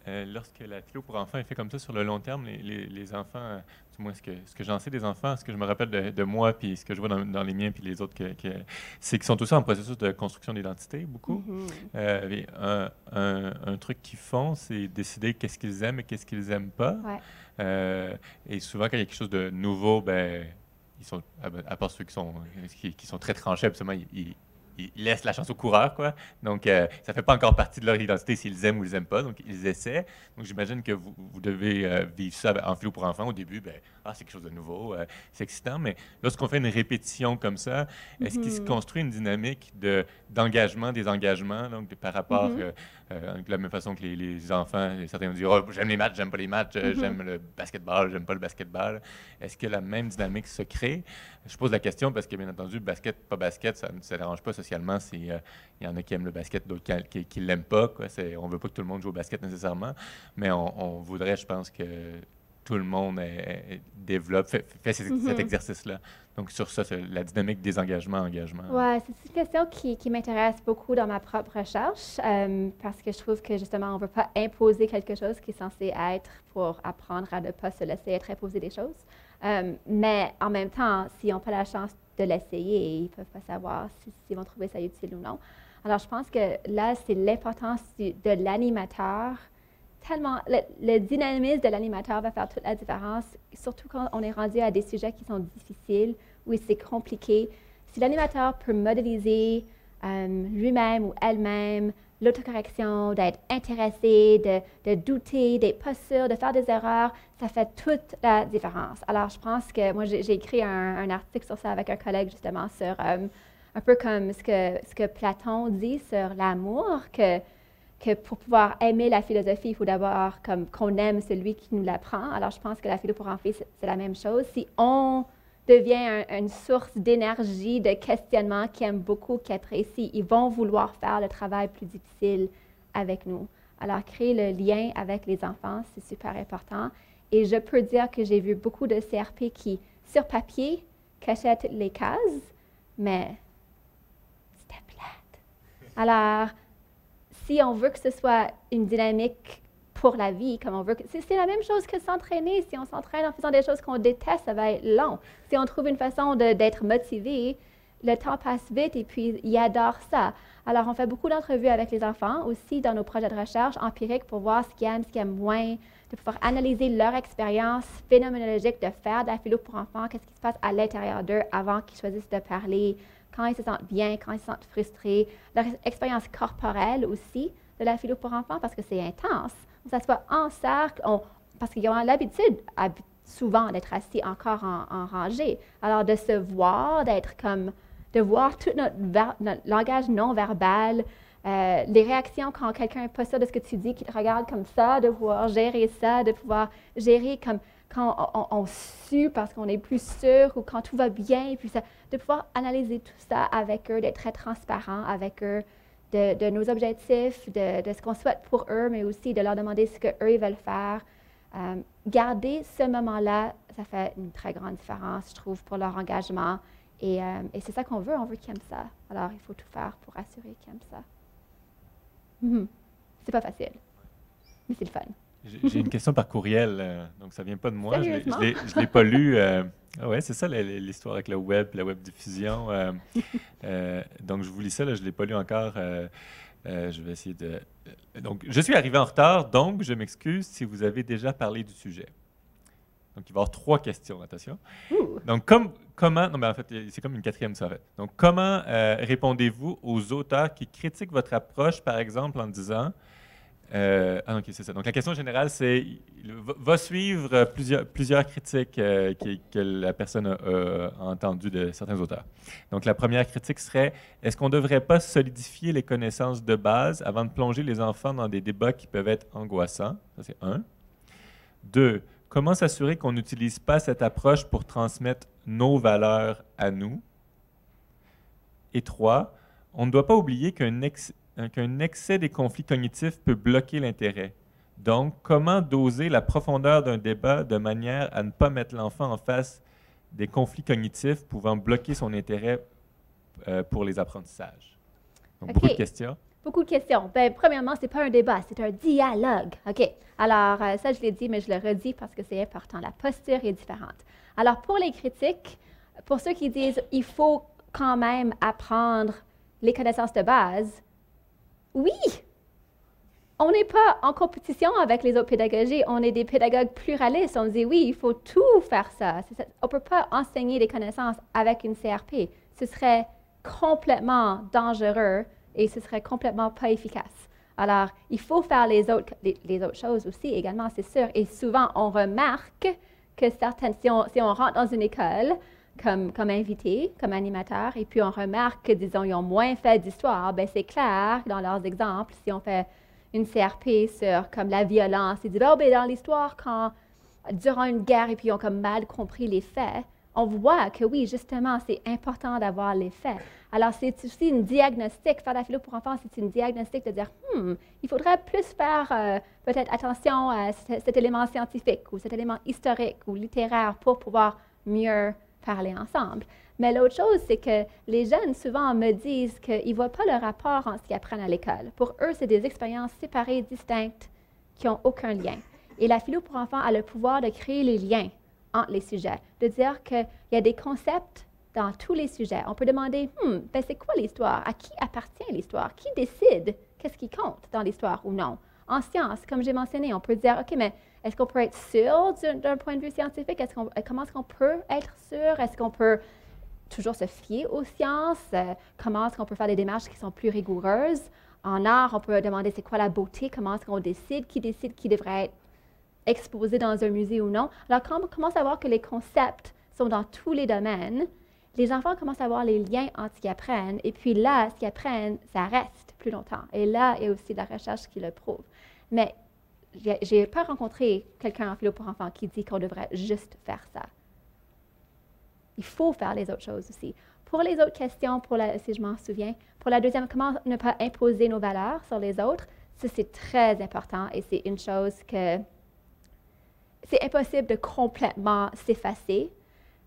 lorsque la philo pour enfants est fait comme ça sur le long terme, les enfants, du moins ce que j'en sais des enfants, ce que je me rappelle de moi, puis ce que je vois dans les miens, puis les autres, c'est qu'ils sont aussi en processus de construction d'identité, beaucoup. Un truc qu'ils font, c'est décider qu'est-ce qu'ils aiment et qu'est-ce qu'ils n'aiment pas. Ouais. Et souvent, quand il y a quelque chose de nouveau, ben, ils sont, à part ceux qui sont très tranchés, absolument, ils laissent la chance au coureur, quoi. Donc, ça ne fait pas encore partie de leur identité s'ils aiment ou ils n'aiment pas. Donc, ils essaient. Donc, j'imagine que vous devez vivre ça en philo pour enfants. Au début, c'est quelque chose de nouveau, c'est excitant. Mais lorsqu'on fait une répétition comme ça, est-ce qu'il se construit une dynamique d'engagement, des engagements, donc par rapport, de la même façon que les enfants, certains vont dire « Oh, j'aime les maths, j'aime pas les maths, j'aime le basketball, j'aime pas le basketball ». Est-ce que la même dynamique se crée? Je pose la question parce que, bien entendu, basket, pas basket, ça ne dérange pas socialement s'il y en a qui aiment le basket, d'autres qui ne l'aiment pas. Quoi. On ne veut pas que tout le monde joue au basket nécessairement, mais on voudrait, je pense, que tout le monde développe, fait cet exercice-là. Donc, sur ça, c'est la dynamique des engagements-engagement. Oui, c'est une question qui m'intéresse beaucoup dans ma propre recherche parce que je trouve que, justement, on ne veut pas imposer quelque chose qui est censé être pour apprendre à ne pas se laisser être imposé des choses. Mais en même temps, s'ils n'ont pas la chance de l'essayer, ils ne peuvent pas savoir s'ils vont trouver ça utile ou non. Alors, je pense que là, c'est l'importance de l'animateur. Tellement, le dynamisme de l'animateur va faire toute la différence, surtout quand on est rendu à des sujets qui sont difficiles, où c'est compliqué. Si l'animateur peut modéliser lui-même ou elle-même l'autocorrection, d'être intéressé, de douter, d'être pas sûr, de faire des erreurs, ça fait toute la différence. Alors, je pense que moi, j'ai écrit un article sur ça avec un collègue, justement, sur un peu comme ce que Platon dit sur l'amour, que que pour pouvoir aimer la philosophie, il faut d'abord qu'on aime celui qui nous l'apprend. Alors, je pense que la philo pour enfants, c'est la même chose. Si on devient une source d'énergie, de questionnement qui aime beaucoup, qui apprécie, ils vont vouloir faire le travail plus difficile avec nous. Alors, créer le lien avec les enfants, c'est super important. Et je peux dire que j'ai vu beaucoup de CRP qui, sur papier, cachaient toutes les cases, mais c'était plate. Alors, si on veut que ce soit une dynamique pour la vie, comme on veut que... C'est la même chose que s'entraîner. Si on s'entraîne en faisant des choses qu'on déteste, ça va être long. Si on trouve une façon d'être motivé, le temps passe vite et puis ils adorent ça. Alors, on fait beaucoup d'entrevues avec les enfants, aussi dans nos projets de recherche empiriques pour voir ce qu'ils aiment moins, de pouvoir analyser leur expérience phénoménologique de faire de la philo pour enfants, qu'est-ce qui se passe à l'intérieur d'eux avant qu'ils choisissent de parler, quand ils se sentent bien, quand ils se sentent frustrés, leur expérience corporelle aussi de la philo pour enfants parce que c'est intense. On s'assoit en cercle, parce qu'ils ont l'habitude souvent d'être assis encore en rangée. Alors, de se voir, de voir tout notre langage non-verbal, les réactions quand quelqu'un n'est pas sûr de ce que tu dis, qui te regarde comme ça, de pouvoir gérer ça, de pouvoir gérer comme quand on sue parce qu'on est plus sûr ou quand tout va bien, puis ça, de pouvoir analyser tout ça avec eux, d'être très transparent avec eux, de nos objectifs, de ce qu'on souhaite pour eux, mais aussi de leur demander ce qu'eux ils veulent faire. Garder ce moment-là, ça fait une très grande différence, je trouve, pour leur engagement. Et c'est ça qu'on veut qu'ils aiment ça. Alors, il faut tout faire pour assurer qu'ils aiment ça. C'est pas facile, mais c'est le fun. J'ai une question par courriel, donc ça vient pas de moi. Je l'ai pas lu. Oui, c'est ça l'histoire avec le web et la web diffusion. Donc, je vous lis ça, là, je ne l'ai pas lu encore. Je vais essayer de... Donc, je suis arrivé en retard, donc je m'excuse si vous avez déjà parlé du sujet. Donc, il va y avoir 3 questions, attention. Donc, comment... Non, mais en fait, c'est comme une 4e, ça, en fait. Donc, comment répondez-vous aux auteurs qui critiquent votre approche, par exemple, en disant... OK, c'est ça. Donc, la question générale, c'est va suivre plusieurs critiques que la personne a entendues de certains auteurs. Donc, la première critique serait est-ce qu'on ne devrait pas solidifier les connaissances de base avant de plonger les enfants dans des débats qui peuvent être angoissants? Ça, c'est 1. 2. Comment s'assurer qu'on n'utilise pas cette approche pour transmettre nos valeurs à nous? Et 3. On ne doit pas oublier qu'un excès des conflits cognitifs peut bloquer l'intérêt. Donc, comment doser la profondeur d'un débat de manière à ne pas mettre l'enfant en face des conflits cognitifs pouvant bloquer son intérêt pour les apprentissages? Donc, beaucoup de questions. Beaucoup de questions. Bien, premièrement, ce n'est pas un débat, c'est un dialogue. OK. Alors, ça, je l'ai dit, mais je le redis parce que c'est important. La posture est différente. Alors, pour les critiques, pour ceux qui disent il faut quand même apprendre les connaissances de base, oui, on n'est pas en compétition avec les autres pédagogies. On est des pédagogues pluralistes. On dit oui, il faut tout faire ça. On ne peut pas enseigner des connaissances avec une CRP. Ce serait complètement dangereux et ce serait complètement pas efficace. Alors, il faut faire les autres choses aussi également, c'est sûr. Et souvent, on remarque que si on rentre dans une école, comme invité, comme animateur, et puis on remarque que, disons, ils ont moins fait d'histoire, bien, c'est clair, dans leurs exemples, si on fait une CRP sur comme la violence, ils disent, oh, bien, dans l'histoire, durant une guerre, et puis ils ont comme mal compris les faits, on voit que oui, justement, c'est important d'avoir les faits. Alors, c'est aussi une diagnostic, faire la philo pour enfants, c'est une diagnostic de dire, il faudrait plus faire peut-être attention à cet élément scientifique, ou cet élément historique, ou littéraire, pour pouvoir mieux parler ensemble. Mais l'autre chose, c'est que les jeunes, souvent, me disent qu'ils ne voient pas le rapport en ce qu'ils apprennent à l'école. Pour eux, c'est des expériences séparées, distinctes, qui n'ont aucun lien. Et la philo pour enfants a le pouvoir de créer les liens entre les sujets, de dire qu'il y a des concepts dans tous les sujets. On peut demander, ben c'est quoi l'histoire? À qui appartient l'histoire? Qui décide qu'est-ce qui compte dans l'histoire ou non? En sciences, comme j'ai mentionné, on peut dire, OK, mais est-ce qu'on peut être sûr d'un point de vue scientifique? Comment est-ce qu'on peut être sûr? Est-ce qu'on peut toujours se fier aux sciences? Comment est-ce qu'on peut faire des démarches qui sont plus rigoureuses? En art, on peut demander c'est quoi la beauté? Comment est-ce qu'on décide qui devrait être exposé dans un musée ou non? Alors, quand on commence à voir que les concepts sont dans tous les domaines, les enfants commencent à voir les liens entre ce qu'ils apprennent. Et puis là, ce qu'ils apprennent, ça reste. plus longtemps. Et là, il y a aussi la recherche qui le prouve. Mais je n'ai pas rencontré quelqu'un en philo pour enfants qui dit qu'on devrait juste faire ça. Il faut faire les autres choses aussi. Pour les autres questions, si je m'en souviens, pour la deuxième, comment ne pas imposer nos valeurs sur les autres, ça c'est très important et c'est une chose que c'est impossible de complètement s'effacer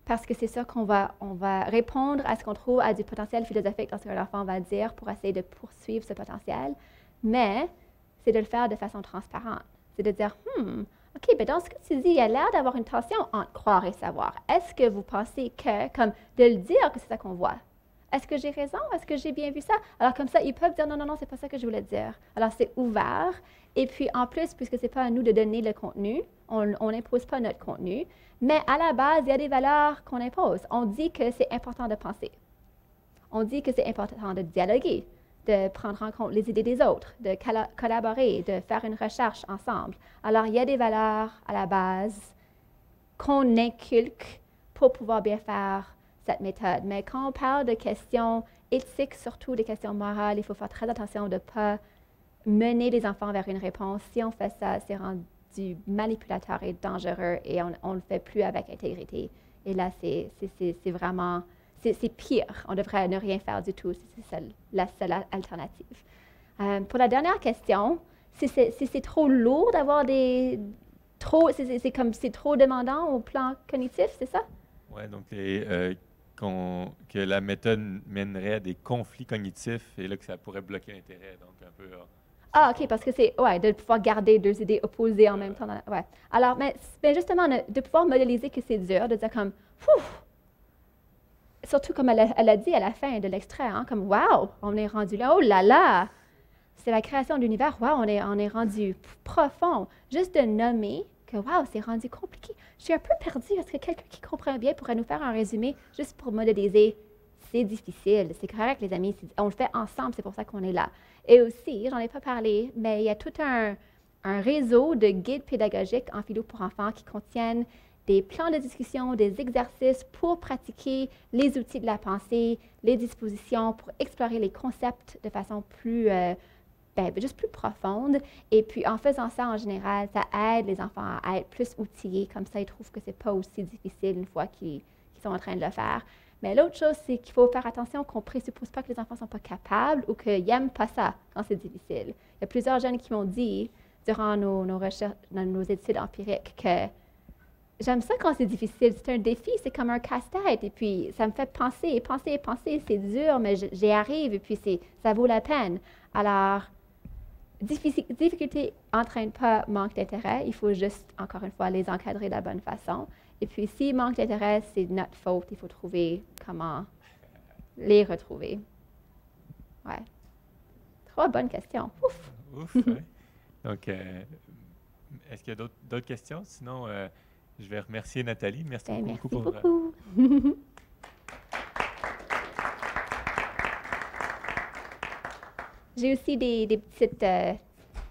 parce que c'est ça on va répondre à ce qu'on trouve à du potentiel philosophique dans ce que l'enfant va dire pour essayer de poursuivre ce potentiel, mais c'est de le faire de façon transparente. C'est de dire, OK, ben dans ce que tu dis, il y a l'air d'avoir une tension entre croire et savoir. Est-ce que vous pensez que, comme de le dire que c'est ça qu'on voit? Est-ce que j'ai raison? Est-ce que j'ai bien vu ça? Alors comme ça, ils peuvent dire, non, c'est pas ça que je voulais dire. Alors c'est ouvert. Et puis en plus, puisque c'est pas à nous de donner le contenu, on n'impose pas notre contenu, mais à la base, il y a des valeurs qu'on impose. On dit que c'est important de penser. On dit que c'est important de dialoguer, de prendre en compte les idées des autres, de collaborer, de faire une recherche ensemble. Alors, il y a des valeurs à la base qu'on inculque pour pouvoir bien faire cette méthode. Mais quand on parle de questions éthiques, surtout des questions morales, il faut faire très attention de ne pas mener les enfants vers une réponse. Si on fait ça, c'est rendu manipulateur et dangereux et on ne le fait plus avec intégrité. Et là, c'est vraiment... C'est pire. On devrait ne rien faire du tout. C'est la seule alternative. Pour la dernière question, si c'est trop lourd d'avoir c'est comme c'est trop demandant au plan cognitif, c'est ça? Oui, donc que la méthode mènerait à des conflits cognitifs et là que ça pourrait bloquer l'intérêt. Donc un peu. OK, parce que c'est de pouvoir garder deux idées opposées en même temps. Alors, mais justement, de pouvoir modéliser que c'est dur, de dire comme, surtout comme elle a dit à la fin de l'extrait, comme « Wow, on est rendu là, oh là là! » C'est la création de l'univers, « Wow, on est rendu profond. » Juste de nommer que « Wow, c'est rendu compliqué. » Je suis un peu perdue. Est-ce que quelqu'un qui comprend bien pourrait nous faire un résumé juste pour modéliser? C'est difficile, c'est correct les amis, on le fait ensemble, c'est pour ça qu'on est là. Et aussi, j'en ai pas parlé, mais il y a tout un réseau de guides pédagogiques en philo pour enfants qui contiennent des plans de discussion, des exercices pour pratiquer les outils de la pensée, les dispositions pour explorer les concepts de façon plus, juste plus profonde. Et puis, en faisant ça, en général, ça aide les enfants à être plus outillés. Comme ça, ils trouvent que c'est pas aussi difficile une fois qu'ils sont en train de le faire. Mais l'autre chose, c'est qu'il faut faire attention qu'on ne présuppose pas que les enfants ne sont pas capables ou qu'ils n'aiment pas ça quand c'est difficile. Il y a plusieurs jeunes qui m'ont dit, durant nos recherches, dans nos études empiriques, que j'aime ça quand c'est difficile. C'est un défi, c'est comme un casse-tête. Et puis, ça me fait penser. C'est dur, mais j'y arrive. Et puis, ça vaut la peine. Alors, difficulté n'entraîne pas manque d'intérêt. Il faut juste, encore une fois, les encadrer de la bonne façon. Et puis, s'il manque d'intérêt, c'est notre faute. Il faut trouver comment les retrouver. Ouais. 3 bonnes questions. Ouf! Ouf, ouais. Donc, est-ce qu'il y a d'autres questions? Sinon, je vais remercier Nathalie. Merci beaucoup. Merci beaucoup. J'ai aussi des petites...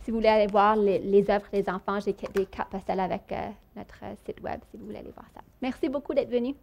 si vous voulez aller voir les œuvres des enfants, j'ai des cartes postales avec notre site web, si vous voulez aller voir ça. Merci beaucoup d'être venu.